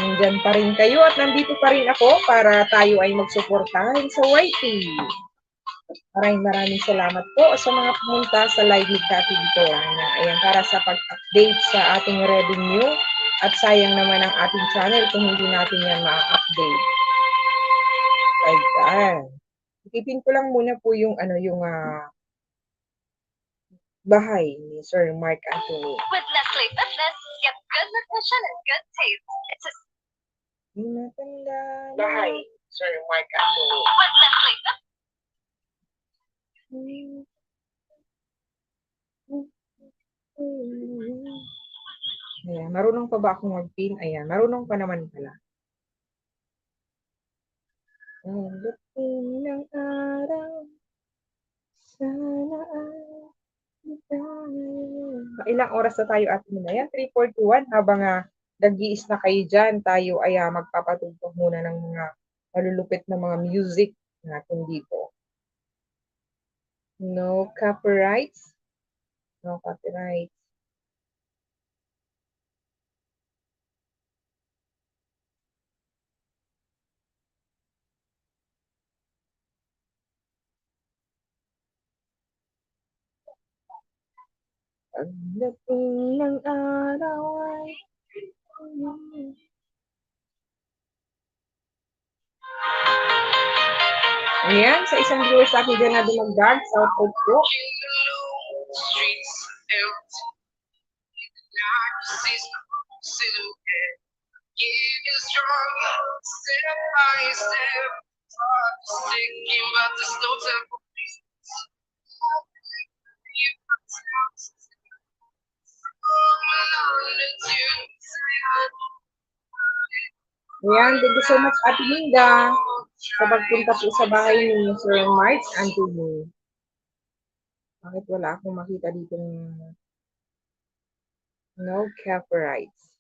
Nandyan pa rin kayo at nandito pa rin ako para tayo ay magsuportahan sa YT. Maraming salamat po sa mga pumunta sa live ni Cathy Bicolana. Ayan, para sa pag-update sa ating revenue at sayang naman ang ating channel kung hindi natin yan ma-update. Ayan. Itipin ko lang muna po yung bahay ni Sir Mark Anthony. With Nestle Fitness, get good nutrition and good taste. It's a Matanda bahay, Sir Mark Anthony. with Nestle Fitness. Ayan, marunong pa ba akong mag-pin? Ayan, marunong pa naman pala. Ang dating ng araw, sana ay ilang oras na tayo at muna. Ayan, 3:41 habang nag-iis na kayo dyan, tayo ay magpapatugtog muna ng mga malulupit na mga music natin dito. No copyrights. No copyrights. Pagdating ng araw ay ayan, sa isang viewers sa akin dyan na dumagdag, South Coast po. Ayan, thank you so much Ate Linda sa pagpunta po sa bahay ni Sir Mark Anthony. Bakit wala akong makita dito no copyrights?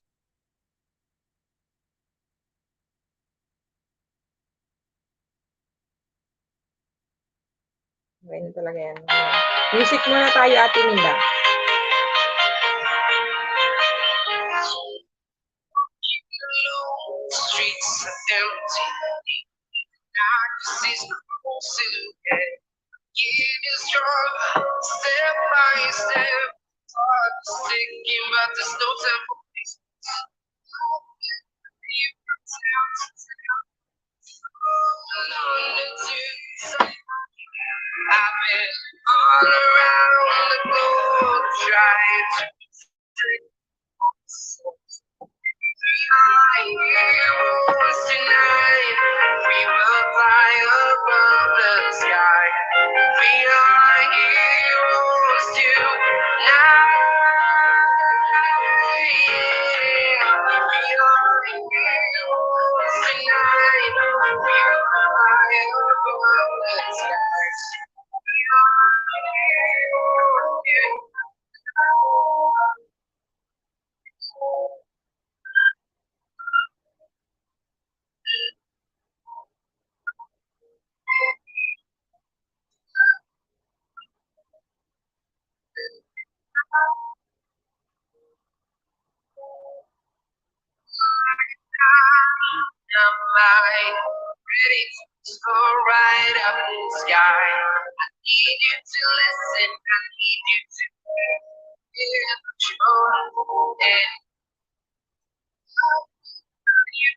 Ganyan talaga yan. Music muna tayo Ate Linda. Streets are empty. Getting strong, step by step. Thinking about the snow temple. I've been all around the globe trying to heroes tonight. We will fly above the sky. We are heroes tonight. We are heroes tonight. We will fly above the sky. We are heroes tonight. Ready to go right up in the sky. I need you to listen. I need you to hear the truth. And you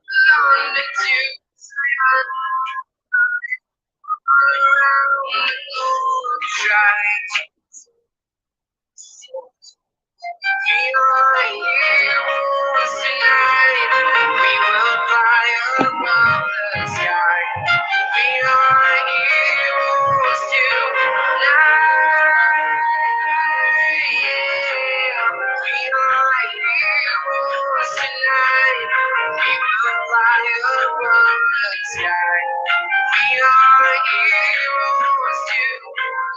belong to Zion. Around the globe, try to we are heroes tonight. We will fly above the sky. We are heroes tonight. Yeah. We are heroes tonight. We will fly above the sky. We are heroes tonight.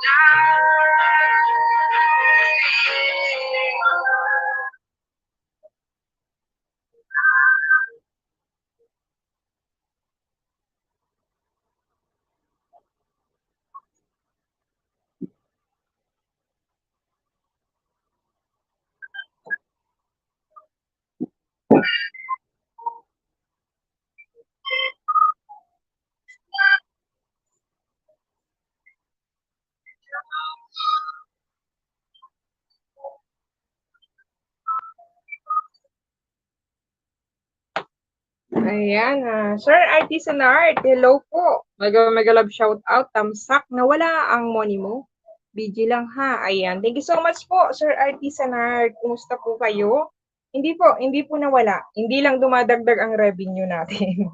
Ayan, Sir Artisan Art, hello po. Mega love shout out, tamsak, nawala ang money mo. BG lang ha. Ayan, thank you so much po, Sir Artisan Art. Kumusta po kayo? Hindi po nawala. Hindi lang dumadagdag ang revenue natin.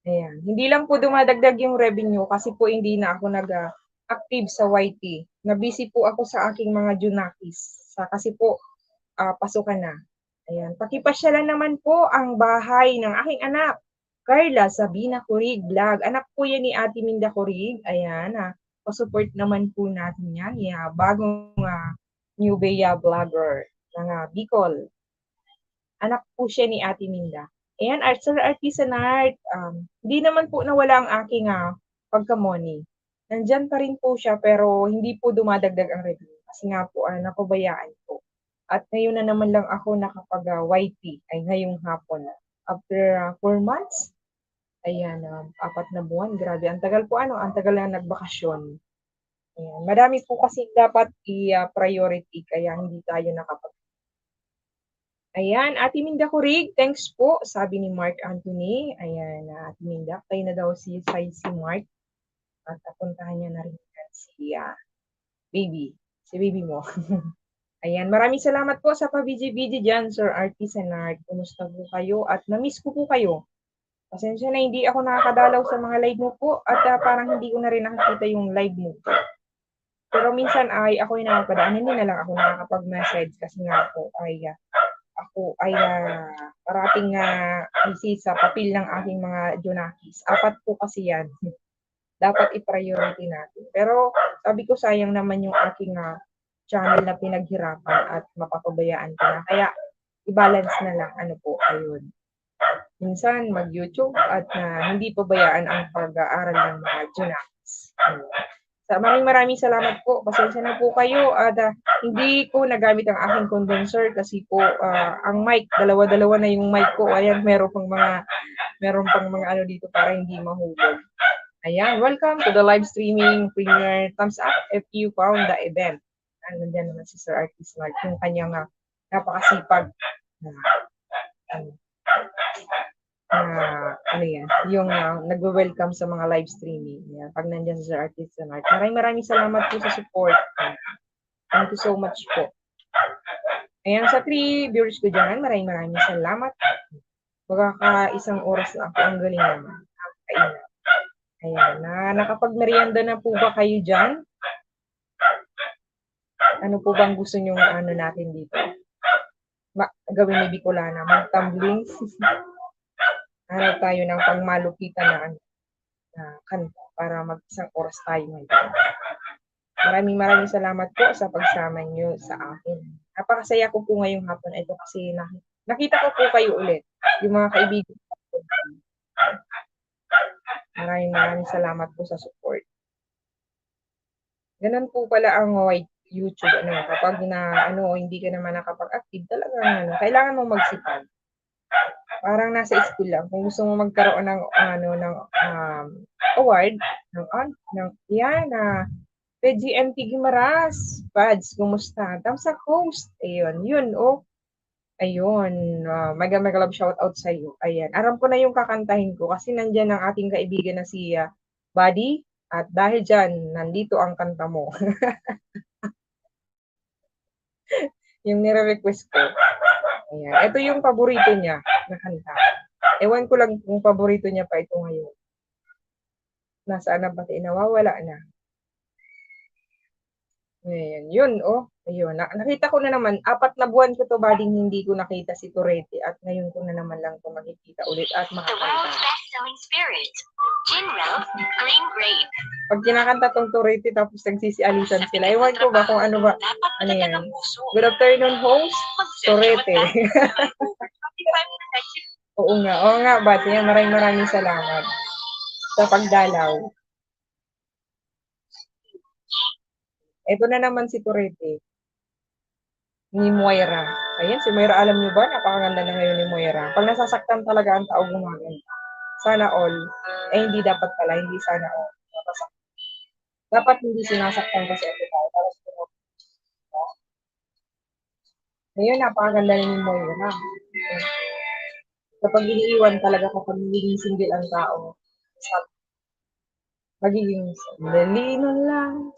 Ayan, hindi lang po dumadagdag yung revenue kasi po hindi na ako nag-active sa YT. Na-busy po ako sa aking mga Junakis. Kasi po, pasukan na. Ayan, pakipasyalan naman po ang bahay ng aking anak, Carla Sabina Corig Vlog. Anak po yan ni Ate Minda Corig. Ayan, pa-support naman po natin yan. Yeah, bagong New Bea vlogger ng Bicol. Anak po siya ni Ate Minda. Ayan, Sir Artisan Art, hindi naman po nawala ang aking pagka-money. Nandyan pa rin po siya pero hindi po dumadagdag ang revenue kasi nga po napabayaan po. At ngayon na naman lang ako nakapag-YP ay ngayong hapon. After 4 months, ayan, 4 na buwan. Grabe, ang tagal po ang tagal na nagbakasyon. Ayan, marami po kasi dapat i-priority kaya hindi tayo nakapag. Ayan, Ate Minda Kurig, thanks po, sabi ni Mark Anthony. Ayan, Ate Minda, kayo na daw si Mark. At apuntahan niya na rin si baby mo. Ayan, maraming salamat po sa pa-BG-BG dyan, Sir Artisan Art. Kumusta po kayo? At na-miss ko po kayo. Pasensya na hindi ako nakakadalaw sa mga live mo po at parang hindi ko na rin nakikita yung live mo. Pero minsan ay ako yung nakakadaan, hindi na lang ako nakakapag-message kasi nga po ay ako ay parating busy sa papel ng aking mga Junakis. 4 po kasi yan. Dapat i-priority natin. Pero sabi ko sayang naman yung aking channel na pinaghirapan at mapapabayaan ko na. Kaya, i-balance na lang. Ano po, ayun. Minsan, mag-YouTube at hindi pabayaan ang pag-aaral ng mga Junakis. Maraming salamat po. Pasensya na po kayo. At hindi ko nagamit ang aking condenser kasi po ang mic, dalawa-dalawa na yung mic ko. Ayan, meron pang mga ano dito para hindi mahulog. Ayan, welcome to the live streaming premiere. Thumbs up if you found the event. Nandiyan naman si Sir Artisan Art, yung kanyang napakasipag ano yan, yung nagwe-welcome sa mga live streaming. Yan, pag nandiyan si Sir Artisan Art. Maraming salamat po sa support. Thank you so much po. Ayan, sa 3 viewers ko dyan, maraming salamat. Baka isang oras na ako, ang galing naman. Ayan, nakapag-merienda na po ba kayo dyan? Ano po bang gusto nyo natin dito? Gawin ni Bicolana, mag-tumbling. Hanap tayo ng pangmalupitan na kanta para mag-isang oras tayo ngayon. Maraming salamat po sa pagsama nyo sa akin. Napakasaya ko po ngayong hapon ito kasi nakita ko po kayo ulit. Yung mga kaibigan ko. Maraming salamat po sa support. Ganun po pala ang YouTube, kapag hindi ka naman nakapag-active, talagang kailangan mong magsipag. Parang nasa school lang. Kung gusto mo magkaroon ng award, PGMT Guimaras, Pads, kumusta? Tamsak host. Ayun, Ayun, mega love shout out sa iyo. Ayan, aram ko na yung kakantahin ko kasi nandiyan ang ating kaibigan na si Buddy. At dahil dyan, nandito ang kanta mo. Yung nire-request ko. Ayan. Ito yung paborito niya na kanta. Ewan ko lang kung paborito niya pa ito ngayon. Nasaan na pati? Nawawala na. Ayan, yun, oh. Ayun, nakita ko na naman, 4 na buwan ko to bading hindi ko nakita si Torete at ngayon ko na naman lang to makikita ulit at The makakanta. world's best-selling spirit, Ginrel Green Grape. Pag kinakanta tong Torete tapos nagsisialisan sila, ewan ko ba kung ano ba, Dapat ano matatag yan. ang puso. Good afternoon, host, Torete. Oo nga, Bat. Yan, maraming salamat sa pagdalaw. Ito na naman si Torete. Ni Moira. Ayan, si Moira, alam niyo ba? Napakaganda na ngayon ni Moira. Pag nasasaktan talaga ang tao gumaganda. Sana all. Hindi dapat pala. Hindi sana all. Dapat hindi sinasaktan kasi ito tayo. Para sa mga. Ngayon, napakaganda na ni Moira. Kapag iniiwan talaga, kapag magiging single ang tao, magiging sandali na lang.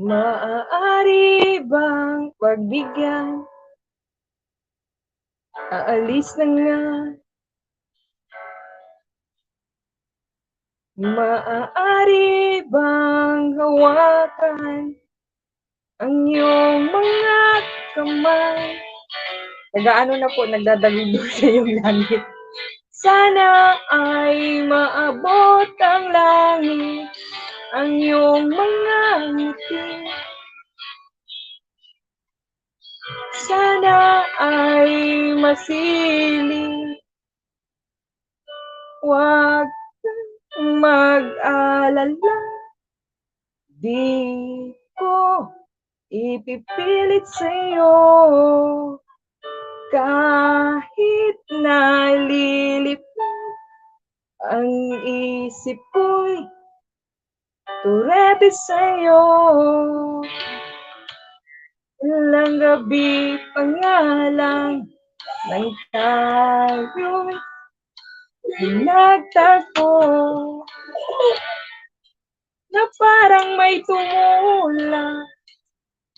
Maaari bang pagbigyan? Aalis na nga. Maaari bang hawakan ang iyong mga kamay? Nag-ano na po, nagdadagundol sa iyong langit. Sana ay maabot ang langit ang iyong mga ngiti. Sana ay masiling. Huwag kang mag-alala. Di ko ipipilit sa'yo kahit nalilipad ang isip ko'y turete sa'yo. Ilang gabi pa nga lang nang tayo'y nagtagpo na parang may tumula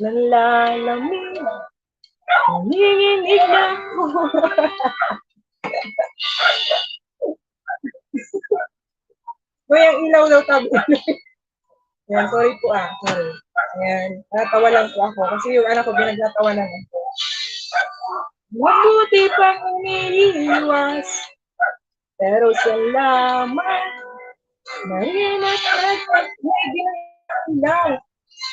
ng lalamig. Nanginginig na ako. Uy, ang ilaw daw tabi. Yan, sorry po sorry. Ayan, natawa lang po ako kasi yung anak ko binagtatawanan ako. Mabuti pang umiiwas, pero salamat na rin at may ginagawa.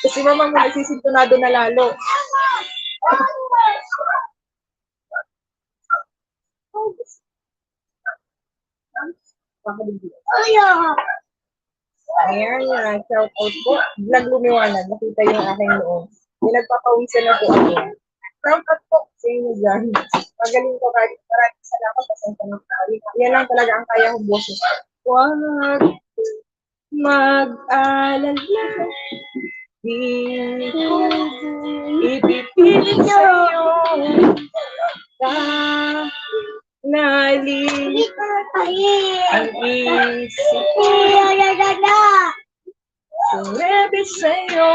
Kasi mama mo nagsisintonado na lalo. Ayan, shout out po. Vlog lumiwanag. Nakita yung aking loob. May nagpapawisan na po ako. Shout out po sa inyo dyan. Magaling ko kahit maraming salamat. Pasensya na po. Yan lang talaga ang kaya kong boses. Huwag mag-alala. Di ko ipipilit sa'yo. Kahit nalilipad ang isip ko. Turete sa'yo.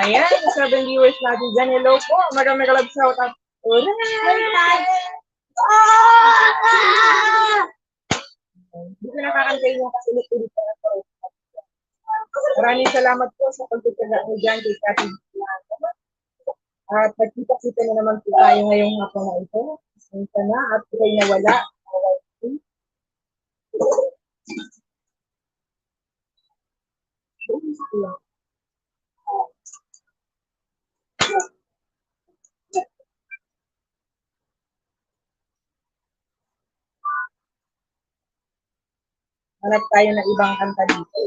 Ayan, sabi ng viewers natin dyan. Hello po. Maraming kalab shout out. Hindi ko nakakantay nyo kasi ulit-ulit na ito. Maraming salamat po sa pagtutulak mo dyan kay Kati. At nagkita-kita na naman po tayo ngayong hapon na ito. Pasensya na at ikay nawala. Hanap tayo ng ibang kanta dito.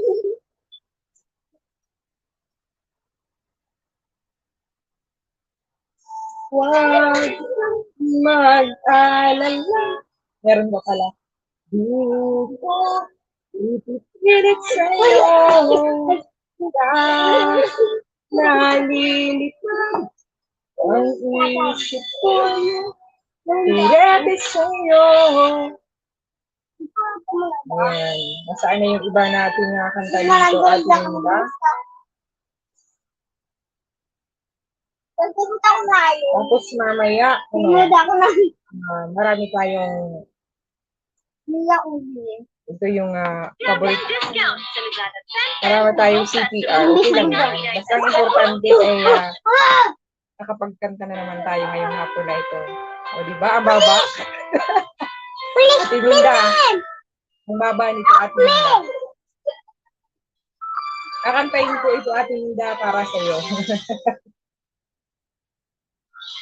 Huwag mag-alala. Meron ba pala? Di ko ipipilit sa'yo. Kahit nalilipad ang isip ko. Turete sa'yo. Ayan. Nasaan na yung iba natin na kanta dito at yun ba? Tapos mamaya, marami tayong Ito yung favorite. Discount sa Lazada. Marami tayong CPR. Okay lang yan. Basta ang importante ay nakapagkanta na naman tayo ngayong hapon na ito. O, di ba? Ang baba. Ate Minda. Ang baba nito, Ate Minda. Kakantayin ko ito, Ate Minda, para sa iyo.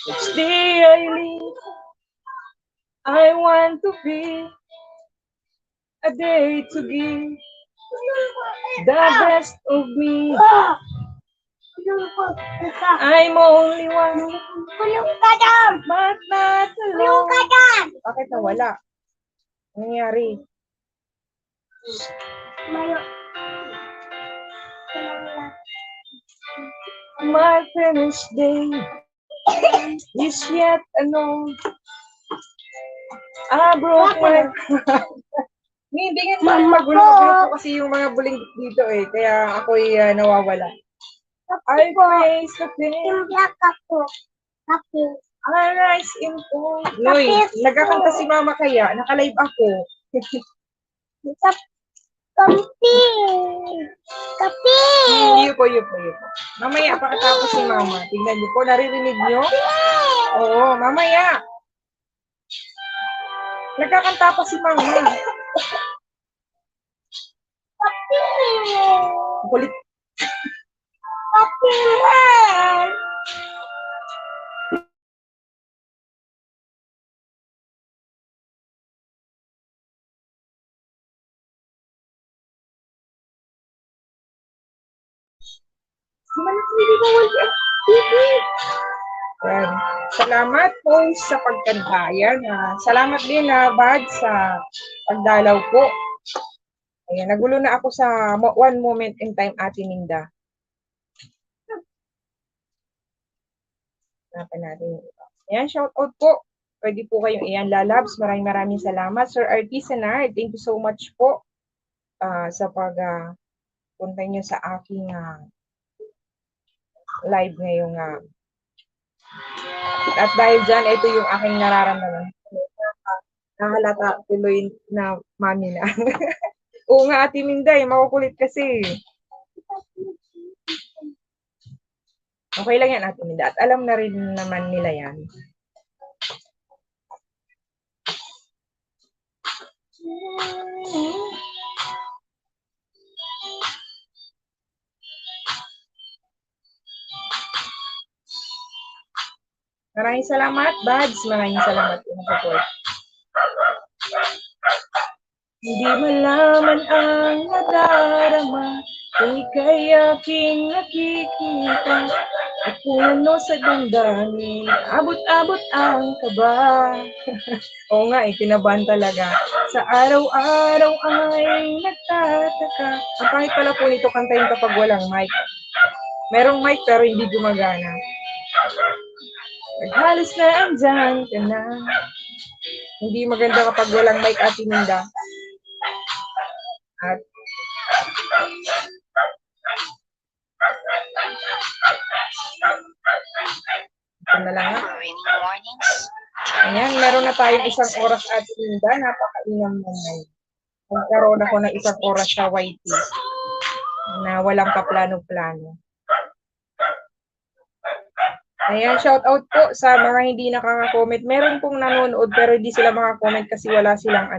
Each day I live, I want to be a day to give the best of me. I'm only one, but not alone. Bakit nawala? Ano nangyari? My finished day is yet alone. I broke my Hindi nga magulo-gulo po kasi yung mga buling dito eh. Kaya ako'y nawawala. I praise the thing. I rise in full. Noy, nagkakanta si mama kaya. Naka-live ako. Yupo. Mamaya, pakatapos si mama. Tingnan niyo po, naririnig niyo? Oo, mamaya. Nagkakanta pa si mama. Kulit. Salamat po sa pagkanta. Ayan, salamat din Bad sa pagdalaw po. Ayan, nagulo na ako sa one moment in time, Ate Minda. Hanapan natin. Ayan, shout out po. Pwede po kayong iyan lalabs. Maraming salamat. Sir Artisanard, thank you so much po sa punta nyo sa aking live ngayong at dahil dyan, ito yung aking nararamdaman. Nahalata tuloy na mami na. Oo nga, Ate Minday, makukulit kasi. Okay lang yan, Ate Minda. At alam na rin naman nila yan. Maraming salamat, Bads. Maraming salamat po ng support. Hindi malaman ang nadarama, ika'y aking nakikita. At kung ano sa damdamin, abot-abot ang kaba. Oo nga, kinabahan talaga. Sa araw-araw ay nagtataka. Ang pangit pala po nito kantahin kapag walang mic. Merong mic pero hindi gumagana. Naghalos na andyan ka na. Hindi maganda kapag walang mic, Ate Minda. At ito na lang nga. Ayan, meron na tayong isang oras, Ate Minda. Napakainam naman. Nagkaroon ako ng isang oras sa YT na walang kaplano-plano. Ayan, shout out po sa mga hindi nakaka-comment. Meron pong nanonood pero hindi sila maka-comment kasi wala silang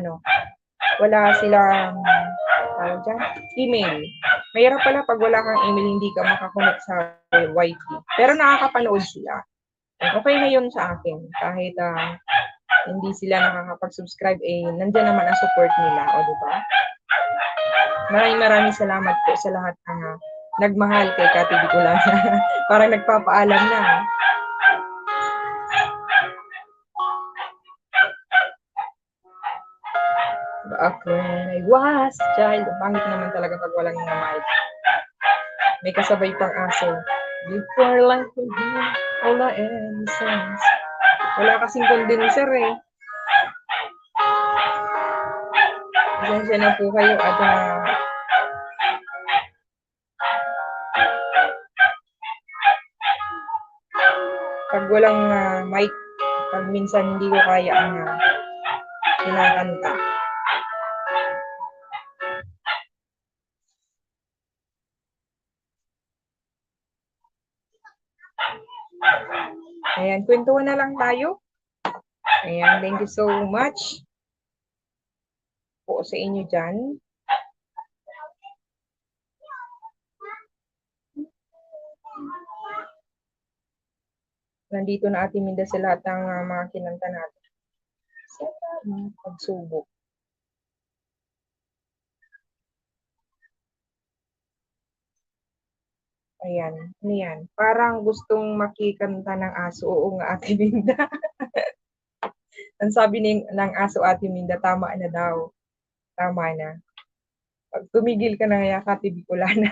email. Mayroon pala pag wala kang email, hindi ka makakonect sa YT. Pero nakakapanood sila. Okay na yun sa akin. Kahit hindi sila nakakapag-subscribe, nandyan naman ang support nila. O, diba? Maraming salamat po sa lahat ng nagmahal kay Kati Bicolana. Parang nagpapaalam na. Ako ay was child. Pangit naman talaga pag walang mic. May kasabay pang aso. Before life will be all the essence. Wala kasing condenser eh. Pasensya na po kayo at pag walang mic, pag minsan hindi ko kaya ang kinakanta. Ayan, kwentuhan na lang tayo. Ayan, thank you so much po sa inyo dyan. Nandito na Ate Minda sa lahat ng mga kinanta natin. Sa pagsubok. Ayan, ano yan? Parang gustong makikanta ng aso. Oo nga, Ate Minda. Ang sabi ng aso, Ate Minda, tama na daw. Tama na. Pag tumigil ka na kaya, Kati Bicolana.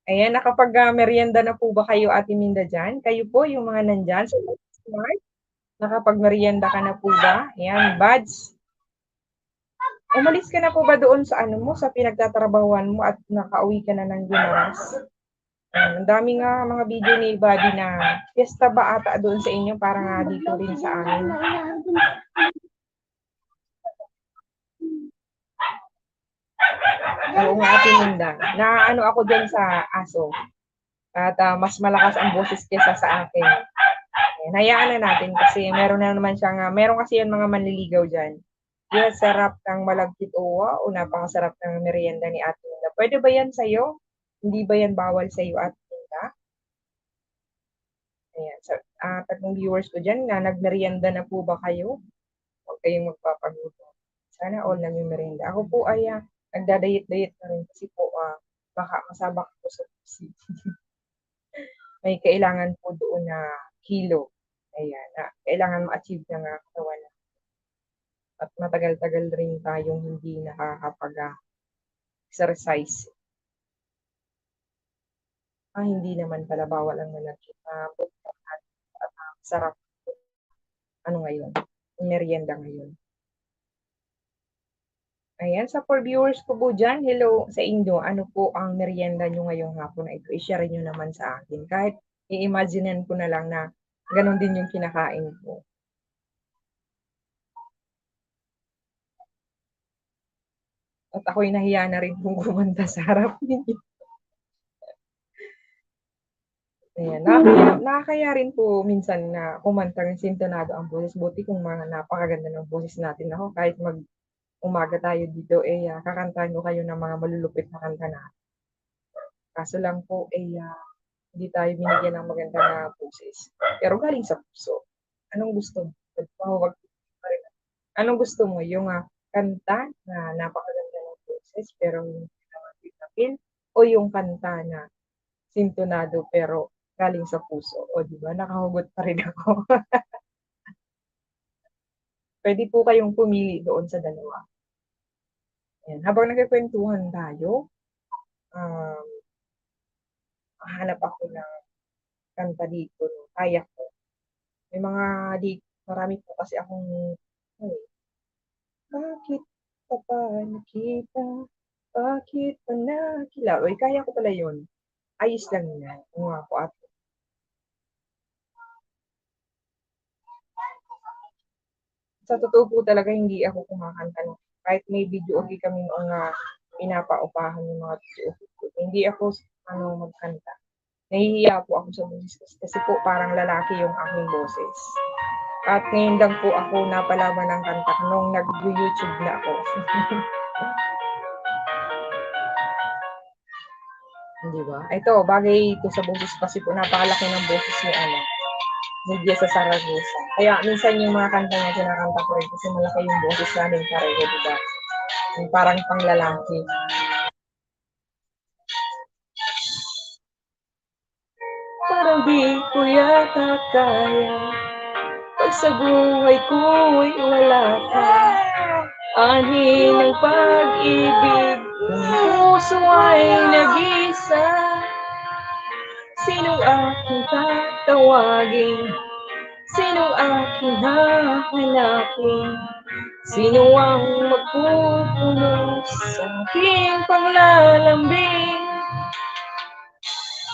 Ayan, nakapag-merienda na po ba kayo, Ate Minda, dyan? Kayo po, yung mga nandyan sa Smart, nakapag-merienda ka na po ba? Ayan, Buds. Umalis ka na po ba doon sa ano mo, sa pinagtatrabahuan mo at nakauwi ka na ng Guimaras? Ang dami nga mga video ni Buddy na fiesta ba ata doon sa inyo, para nga dito rin sa amin. Oo nga, Ate Minda. Na ano ako doon sa aso. At mas malakas ang boses kesa sa akin. Ayan, hayaan na natin kasi meron na naman siyang, meron kasi yan mga manliligaw dyan. Yes, sarap ng malagkit owa o napakasarap ng merienda ni Ate Minda. Pwede ba yan sa'yo? Hindi ba yan bawal sa'yo, Ate Minda? Ayan, so, tatlong viewers ko dyan na nagmerienda na po ba kayo? Huwag kayong magpapagutom. Sana all na yung merienda. Ako po ay nagdadayet-dayet na rin kasi po baka masabak po sa pusi. May kailangan po doon na kilo. Ayan, kailangan ma-achieve ng katawan na. At matagal-tagal rin tayong hindi nakakapag-exercise. Hindi naman pala bawal ang manakit. Sarap. Ano ngayon? Merienda ngayon. Ayan, sa 4 viewers ko po dyan, hello sa inyo. Ano po ang merienda nyo ngayong hapon na ito? I-share nyo naman sa akin. Kahit i-imaginean ko na lang na ganun din yung kinakain ko. At ako'y nahiya na rin kung kumanta sa harap ninyo. Ayan, nakakaya rin po minsan na kumanta ng sintonado ang boses. Buti kung mga napakaganda ng boses natin. Ako, kahit umaga tayo dito, kakantahan ko kayo ng mga malulupit na kanta na. Kaso lang po, hindi tayo binigyan ng maganda na boses. Pero galing sa puso. Anong gusto mo? Anong gusto mo? Yung kanta na napakaganda ng boses, pero hindi naman pinapil? O yung kanta na sintonado, pero galing sa puso? O diba, nakahugot pa rin ako. Pwede po kayong pumili doon sa dalawa. Ayan. Habang nagkikwentuhan tayo, hanap ako ng kanta dito. Kaya ko. May mga marami po kasi akong, bakit pa ba nakita? Bakit pa nakilala? Uy, kaya ko pala yun. Ayos lang yan. Oo nga po, ate. Sa totoo po talaga, hindi ako kumakanta. Kahit may video okay kami noong pinapaupahan yung mga video okay. Hindi ako magkanta. Nahihiya po ako sa boses kasi po parang lalaki yung aking boses. At ngayon lang po ako napalaban ng kanta nung nag-YouTube na ako. Di ba? Ito, bagay ito sa boses kasi po napakalaki ng boses ni Jessa Saragosa. Kaya minsan yung mga kanta niya kinakanta ko rin kasi malaki yung boses namin pareho, di ba? Yung parang panglalaki. Parang di ko yata kaya pag sa buhay ko'y wala ka. Anhin ng pag-ibig, kung puso ay nag-isa. Sinong aking tatawagin? Sinong aking hahanapin? Sino ang magpupuno sa aking panglalambing?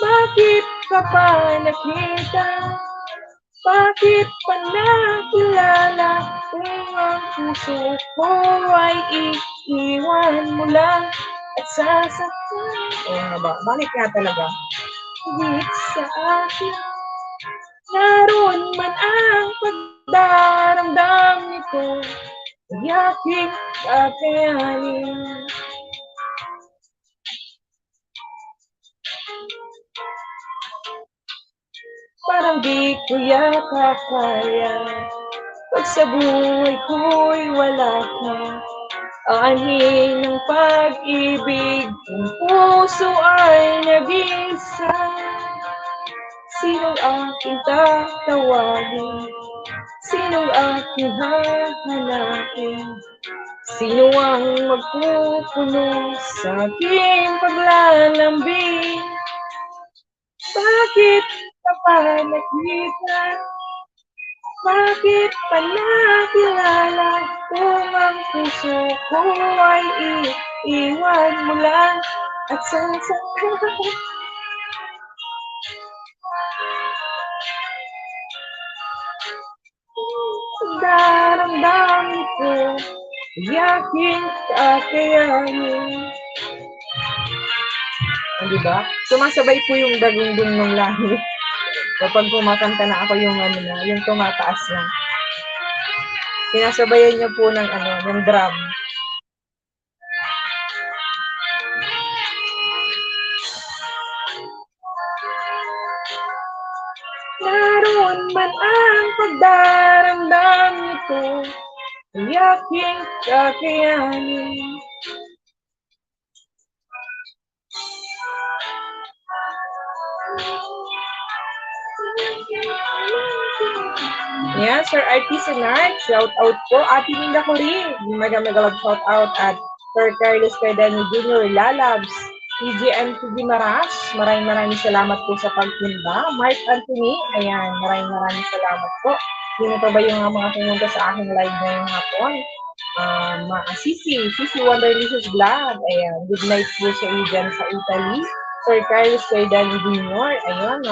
Bakit ka pa nakita? Bakit pa nakilala? Kung ang puso ko ay iiwan mo lang at sasaktan. Oo nga ba? Bakit nga talaga? higit sa akin. Naroon man ang pagdaramdam nito, ay aking kakayanin. Parang di ko yata kaya, pag sa buhay ko'y wala ka. Anin ng pag-ibig, ang puso ay nag-isa. Sinong aking tatawagin? Sinong aking hahanapin? Sino ang magpupuno sa aking paglalambing? Bakit ka pa nakita? Bakit pa nakilala kung ang puso ko ay iiwan mo lang at sasaktan? Daramdam ko, yakin kakayanin. Diba? Sumasabay po yung dagundong ng langit. Kapag kumakanta na ako yung yung tumataas na. Sinasabayan niya po ng drum. Naroon man ang pagdaramdam nito, ay aking kakayanin. Yeah, Sir Artisanart, shout out po. Ate Minda ko rin. Mega-mega shout out at Sir Carlos Cardano Jr. Lalabs, PGM Maras, maraming salamat po sa pagpunta. Mark Anthony, ayan, maraming salamat po. Sino pa ba yung mga pumunta sa aking live ngayong hapon? Sisi Wonderlicious Vlog, ayan, good night po sa iyo dyan sa Italy. Sir Carlos Cardano Jr., ayan,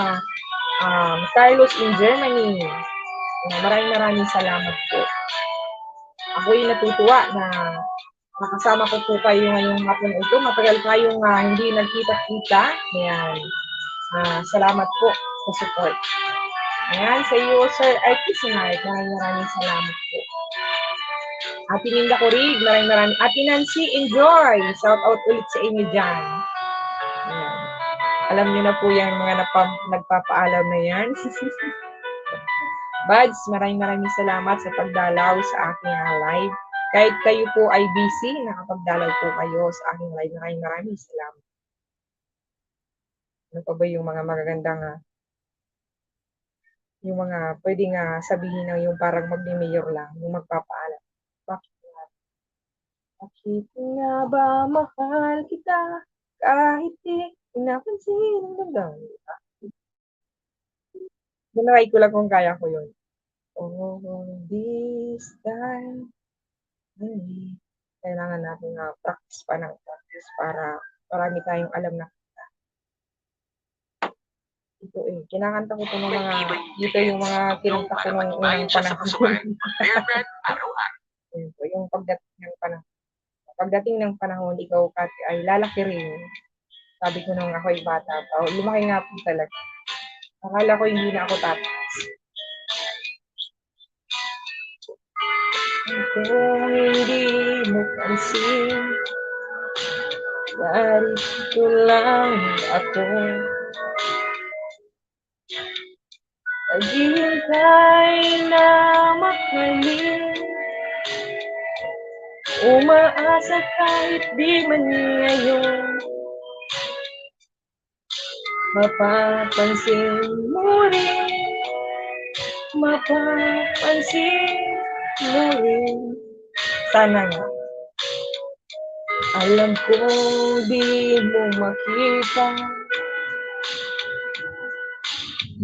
Carlos in Germany. Maraming salamat po. Ako'y natutuwa na nakasama ko po kayo ngayong hapon ito. Matagal tayong hindi nagkita-kita. Ayan. Salamat po sa support. Ayan, sa iyo, Sir Artisanart. Maraming salamat po. Ate Minda Corig, maraming. Ate Nancy, enjoy! Shout out ulit sa inyo dyan. Ayan. Alam niyo na po yan, mga nagpapaalam na yan. Buds, maraming salamat sa pagdalaw sa aking live. Kahit kayo po ay busy, nakapagdalaw po kayo sa aking live. Maraming salamat. Ano pa ba yung mga magagandang, yung mga pwedeng sabihin na yung parang mag-mayor lang, yung magpapaalam. Bakit nga ba mahal kita kahit di pinapansin ang damdamin? Ginaway ko lang kung kaya ko yun. Oh, this time. Kailangan natin practice para marami tayong alam na kita. Ito kinakanta ko ito ng mga, dito yung mga kinanta ko ng unang panahon. Ito, yung pagdating ng panahon. Pagdating ng panahon, ikaw, Kati, ay lalaki rin. Sabi ko nung ako'y bata pa. Lumaki nga po talaga. Akala ko hindi na ako tapos. Kung hindi mo pansin, narito lang ako. Naghihintay na mahalin, umaasa kahit di man ngayon. Mapapansin mo rin, sana nga. Alam ko di mo makita,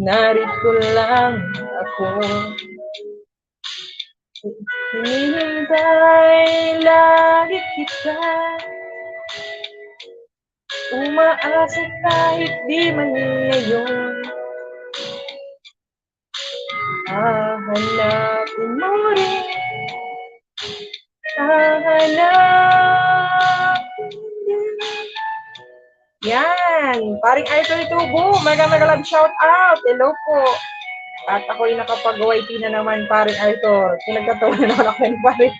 narito lang ako. Hinihintay lagi kita, umaasa kahit di man ngayon. Hahanapin mo rin, hahanapin din. Yan! Ayan, paring Arthur Tubo, mega love shout out. Hello po. At ako'y nakapag-YT na naman, paring Arthur. Pinagkatawa naman ako ng paring.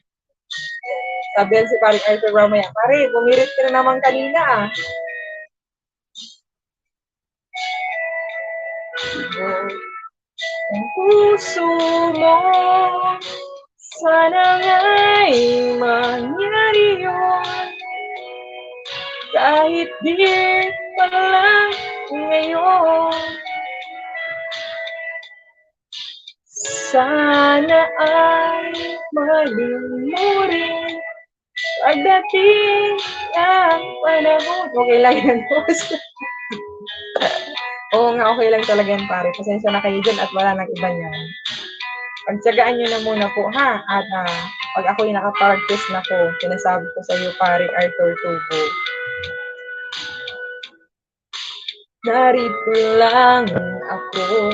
Sabihan si paring Arthur mamaya, pare, bumirit ka na naman kanina ah. Ang puso mo, sana nga'y mangyari yun. Kahit di pa lang ngayon. Sana ay mahalin mo rin pagdating ng panahon. Okay lang yan, boss. Oo nga, okay lang talaga yan, pare. Pasensya na kayo dyan at wala nang iba niyan. Pagtsagaan nyo na muna po, ha? At pag ako'y nakapractice na po, sinasabi ko sa iyo, pare Arthur Tubo. Narito lang ako.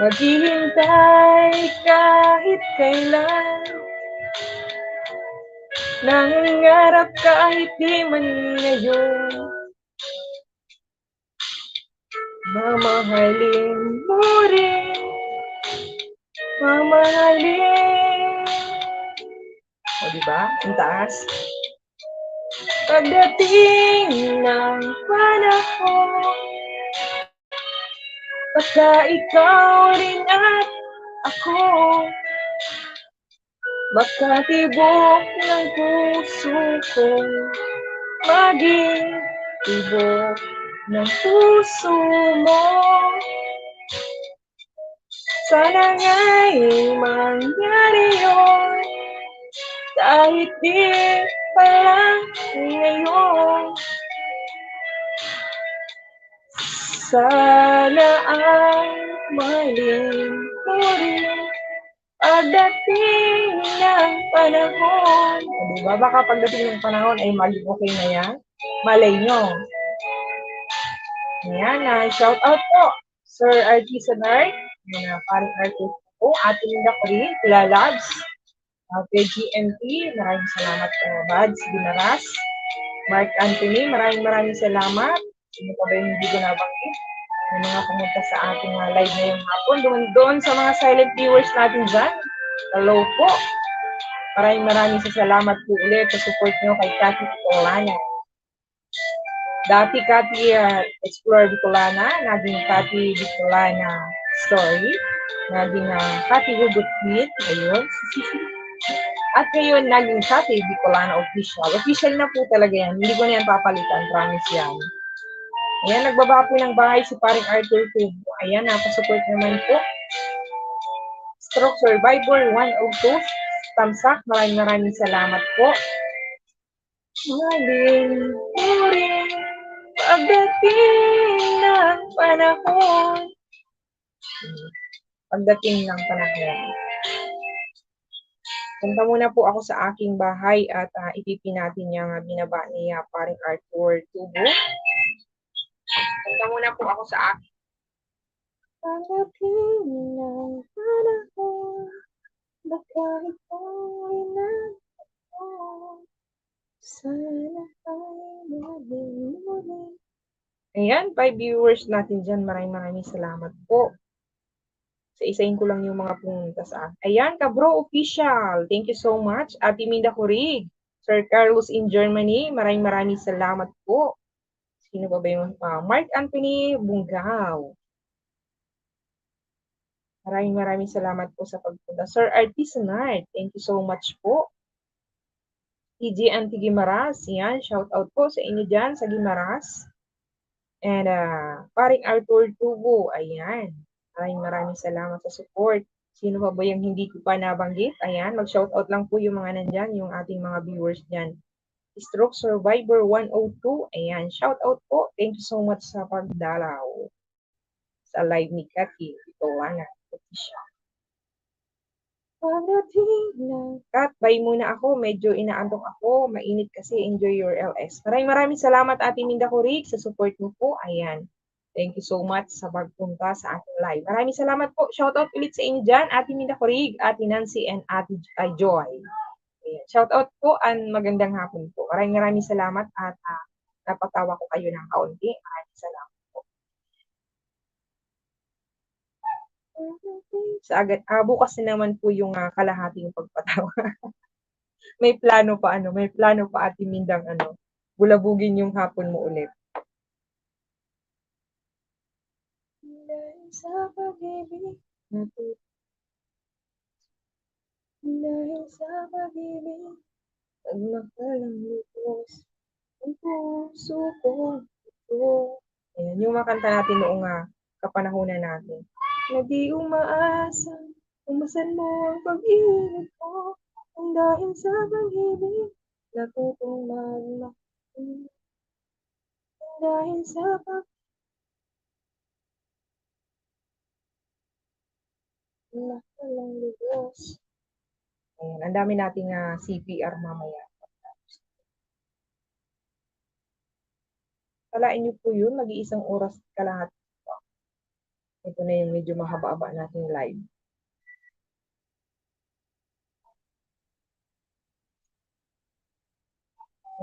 Maghihintay kahit kailan. Nangarap kahit di man ngayon. Mamahalin mo rin. Mamahalin. O, diba? Ang taas. Pagdating ng panahon, baka ikaw rin at ako, baka tibok ng puso ko, maging tibok ng puso mo. Sana nga'y mangyari yun, kahit di pa lang ngayon. Sana ay mahalin mo rin pagdating ng panahon. Diba? Baka pagdating ng panahon ay maging okay na yan. Malay nyo. Ayan, shout out po, Sir Artisanart, paring artist po, ating Dakri, Lalabs, PGMT, maraming salamat po, Bads, Dinaras, Mark Anthony, maraming salamat. Sino pa ba yung hindi ko nabanggit? May mga pumunta sa ating live ngayong hapon. Doon sa mga silent viewers natin dyan. Hello po. Maraming salamat po ulit sa support nyo kay Cathy Bicolana. Dati Cathy Explorer Bicolana, naging Cathy Bicolana Story, naging Cathy Hugot Meet, ayun. At ngayon, naging Cathy Bicolana Official. Official na po talaga yan. Hindi ko na yan papalitan, promise yan. Ayan, nagbaba po ng bahay si paring Arthur Tubo. Ayan, napasupport naman po. Stroke Survivor 102, Tamsak, maraming salamat po. Maling rin pagdating ng panahon. Pagdating ng panahon. Punta muna po ako sa aking bahay at ipipin natin yung binaba ni paring Arthur Tubo. Punta muna po ako sa akin. Pagdating ng panahon, baka ikaw rin ako, sana ay maging muli. Ayan, 5 viewers natin dyan. Maraming salamat po. Isa-isahin ko lang yung mga pumunta sa akin. Ayan, Kabro Official. Thank you so much. Ate Minda Kurig. Sir Carlos in Germany. Maraming salamat po. Sino ba yung Mark Anthony Bungaw. Maraming salamat po sa pagpunta. Sir Artisanart, thank you so much po. TJ Anti Gimaras, yan, shout out po sa inyo dyan sa Gimaras. And paring Arthur Tubo, ayan. Maraming salamat sa support. Sino pa ba yung hindi ko pa nabanggit? Ayan, mag-shout out lang po yung mga nandyan, yung ating mga viewers dyan. Stroke Survivor 102. Ayan, shout out po. Thank you so much sa pagdalaw sa live ni Cathy Bicolana. Pagdating na. Kat, bye muna ako. Medyo inaantok ako. Mainit kasi. Enjoy your LS. Maraming salamat Ate Minda Kurig sa support mo po. Ayan. Thank you so much sa pagpunta sa ating live. Maraming salamat po. Shout out ulit sa inyo dyan. Ate Minda Kurig, Ate Nancy, and Ate Joy. Shout out po and magandang hapon po. Maraming salamat at napatawa ko kayo ng kaunti. Maraming salamat po. Bukas na naman po yung kalahating pagpatawa. May plano pa Ate Mindang bulabugin yung hapon mo ulit. Dahil sa pag-ibig, dahil sa pag-ibig, nagmakalang lubos, ang puso ko ito. Ayan, yung makanta natin noong kapanahunan natin. Na di umaasa, umasan mo ang pag-ibig ko, ang dahil sa pag-ibig, natutong magmahal. Dahil sa pag-ibig, lubos. Ayan, ang dami nating CPR mamaya. Kalain niyo po yun, mag-iisang oras kalahati. Ito na yung medyo mahaba-haba nating live.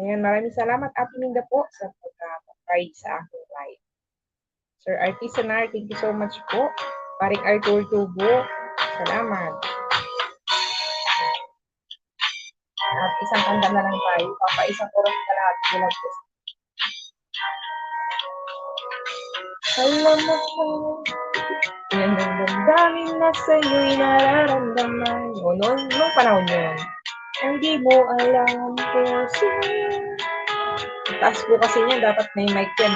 Ayan, maraming salamat Ate Minda po sa pag-guide sa aking live. Sir Artisanar, thank you so much po. Paring Arthur Tubo, salamat. At isang kanta na lang tayo. Isang oras kalahati lang po. Alam mo po, yan ang damdamin na sa'yo'y nararamdaman. Noong panahon yun, hindi mo alam kung sino. Taas po kasi niya, dapat may mic yan.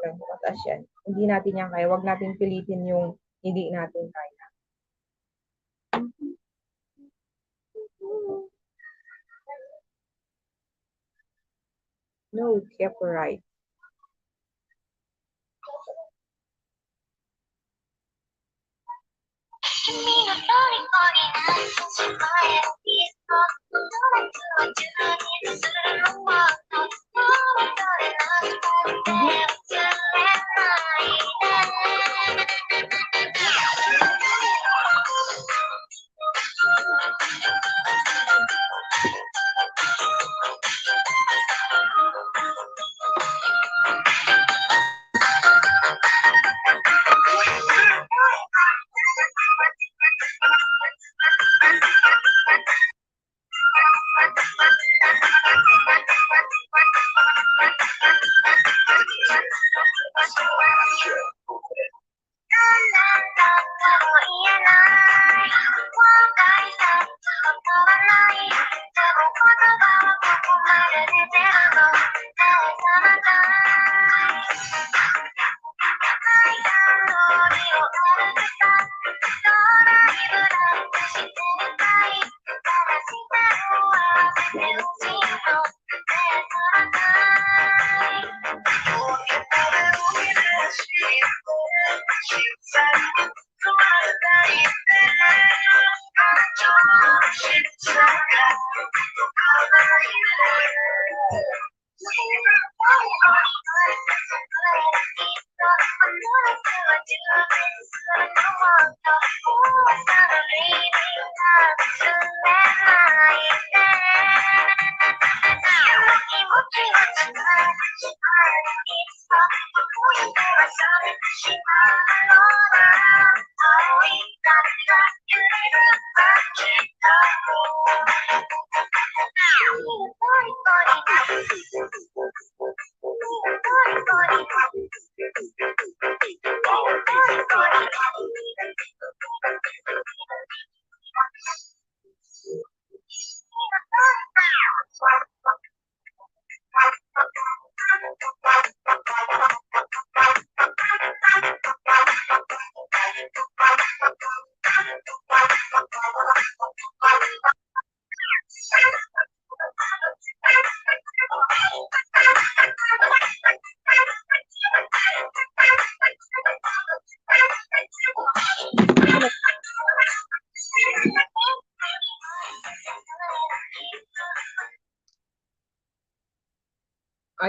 Mataas yan. Hindi natin yan kaya. Huwag natin pilitin yung hindi natin kaya. No copyright.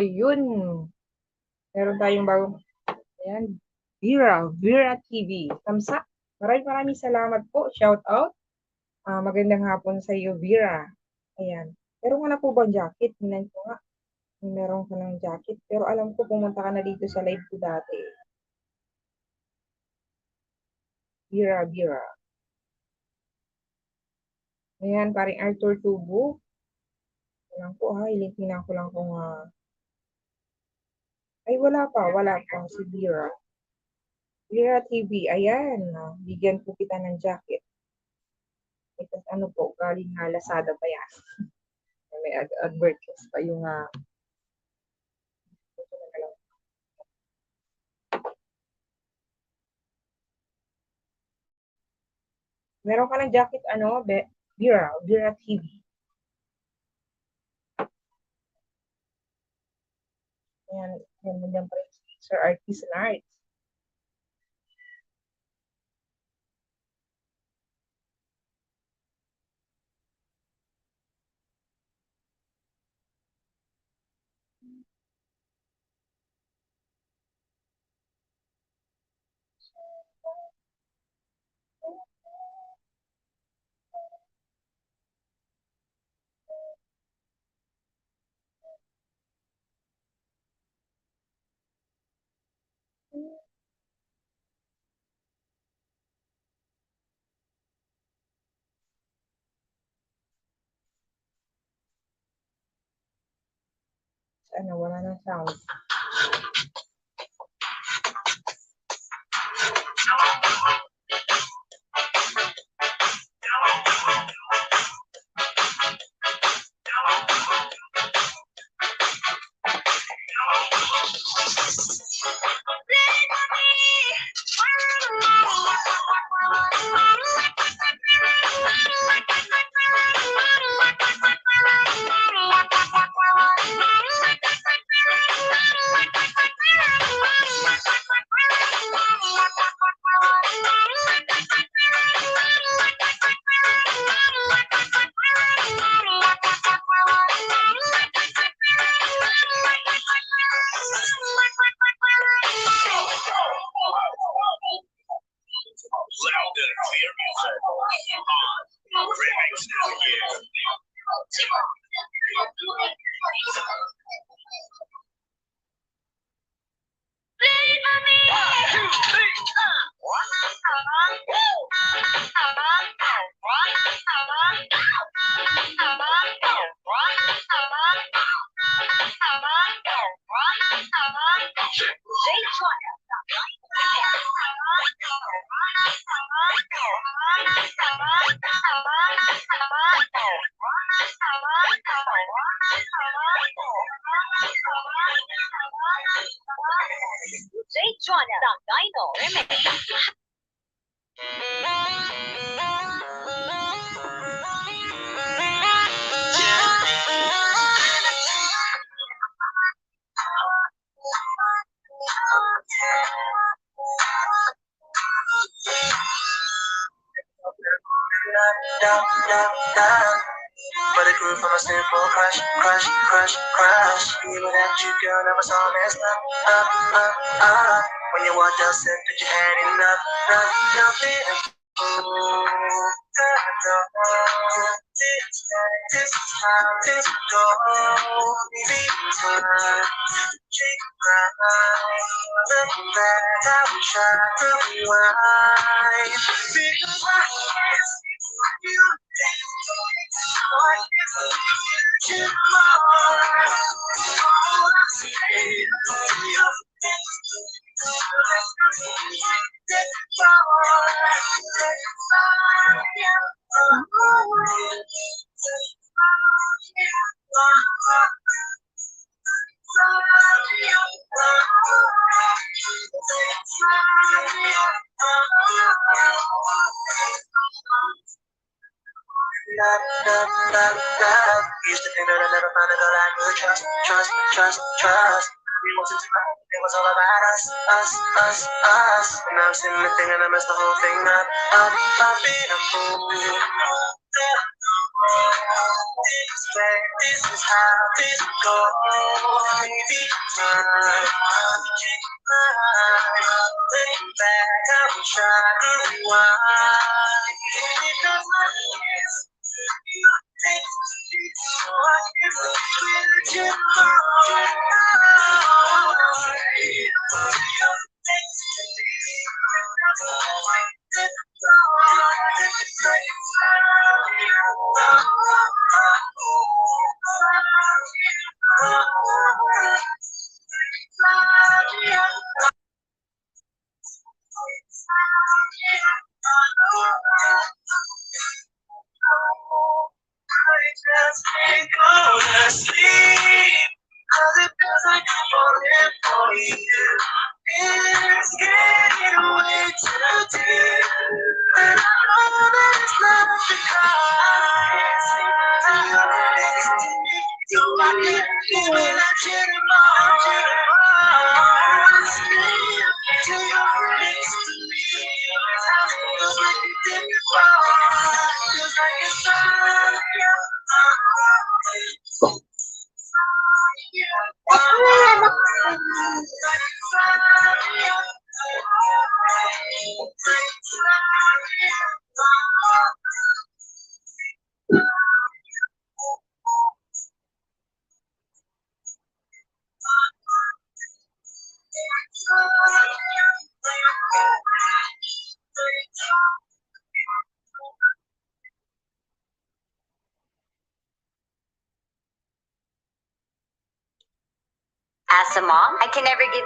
ayun. Meron tayong bagong, ayan, Vera TV. Kamsa, maraming salamat po. Shout out. Magandang hapon sa iyo, Vera. Ayan. Meron ka na po bang jacket? Tingnan ko nga. Meron ka ng jacket. Pero alam ko, pumunta ka na dito sa live ko dati. Vera. Ayan, paring Arthur Tubo. Alam ko, tingnan ko lang kung, ay, wala pa, si Vera. Vera TV, ayan, bigyan po kita ng jacket. Ito, ano po, galing na Lazada pa yan. May advertise pa yung, meron ka ng jacket, ano, Vera TV. Ayan, yan pa rin Sir Artisan Arts. Ano, wala nang sound. But it grew from a simple crush. Even without you, girl, never saw messed up. When you walked out, said that you had enough, nothing. This time, this door, be time. Looking back, I wish I could rewind. Because I can't see you. Used to think that I never find a girl I could trust. We wanted to know it was all about us. And now I'm sitting there thinking I messed the whole thing up. I've been a fool. expect this is how this goes. Maybe time can fly. Looking back, I will try to rewind. And it does not miss. You take me so I can with you tomorrow. You take I just can't go to sleep. 'Cause it feels like I'm falling for you. It's getting way too deep. And I know that it's not because you're next to me. So I can feel it like Scream till you're next to me. I feel like you did before. Feels like it's all As a mom, I can never give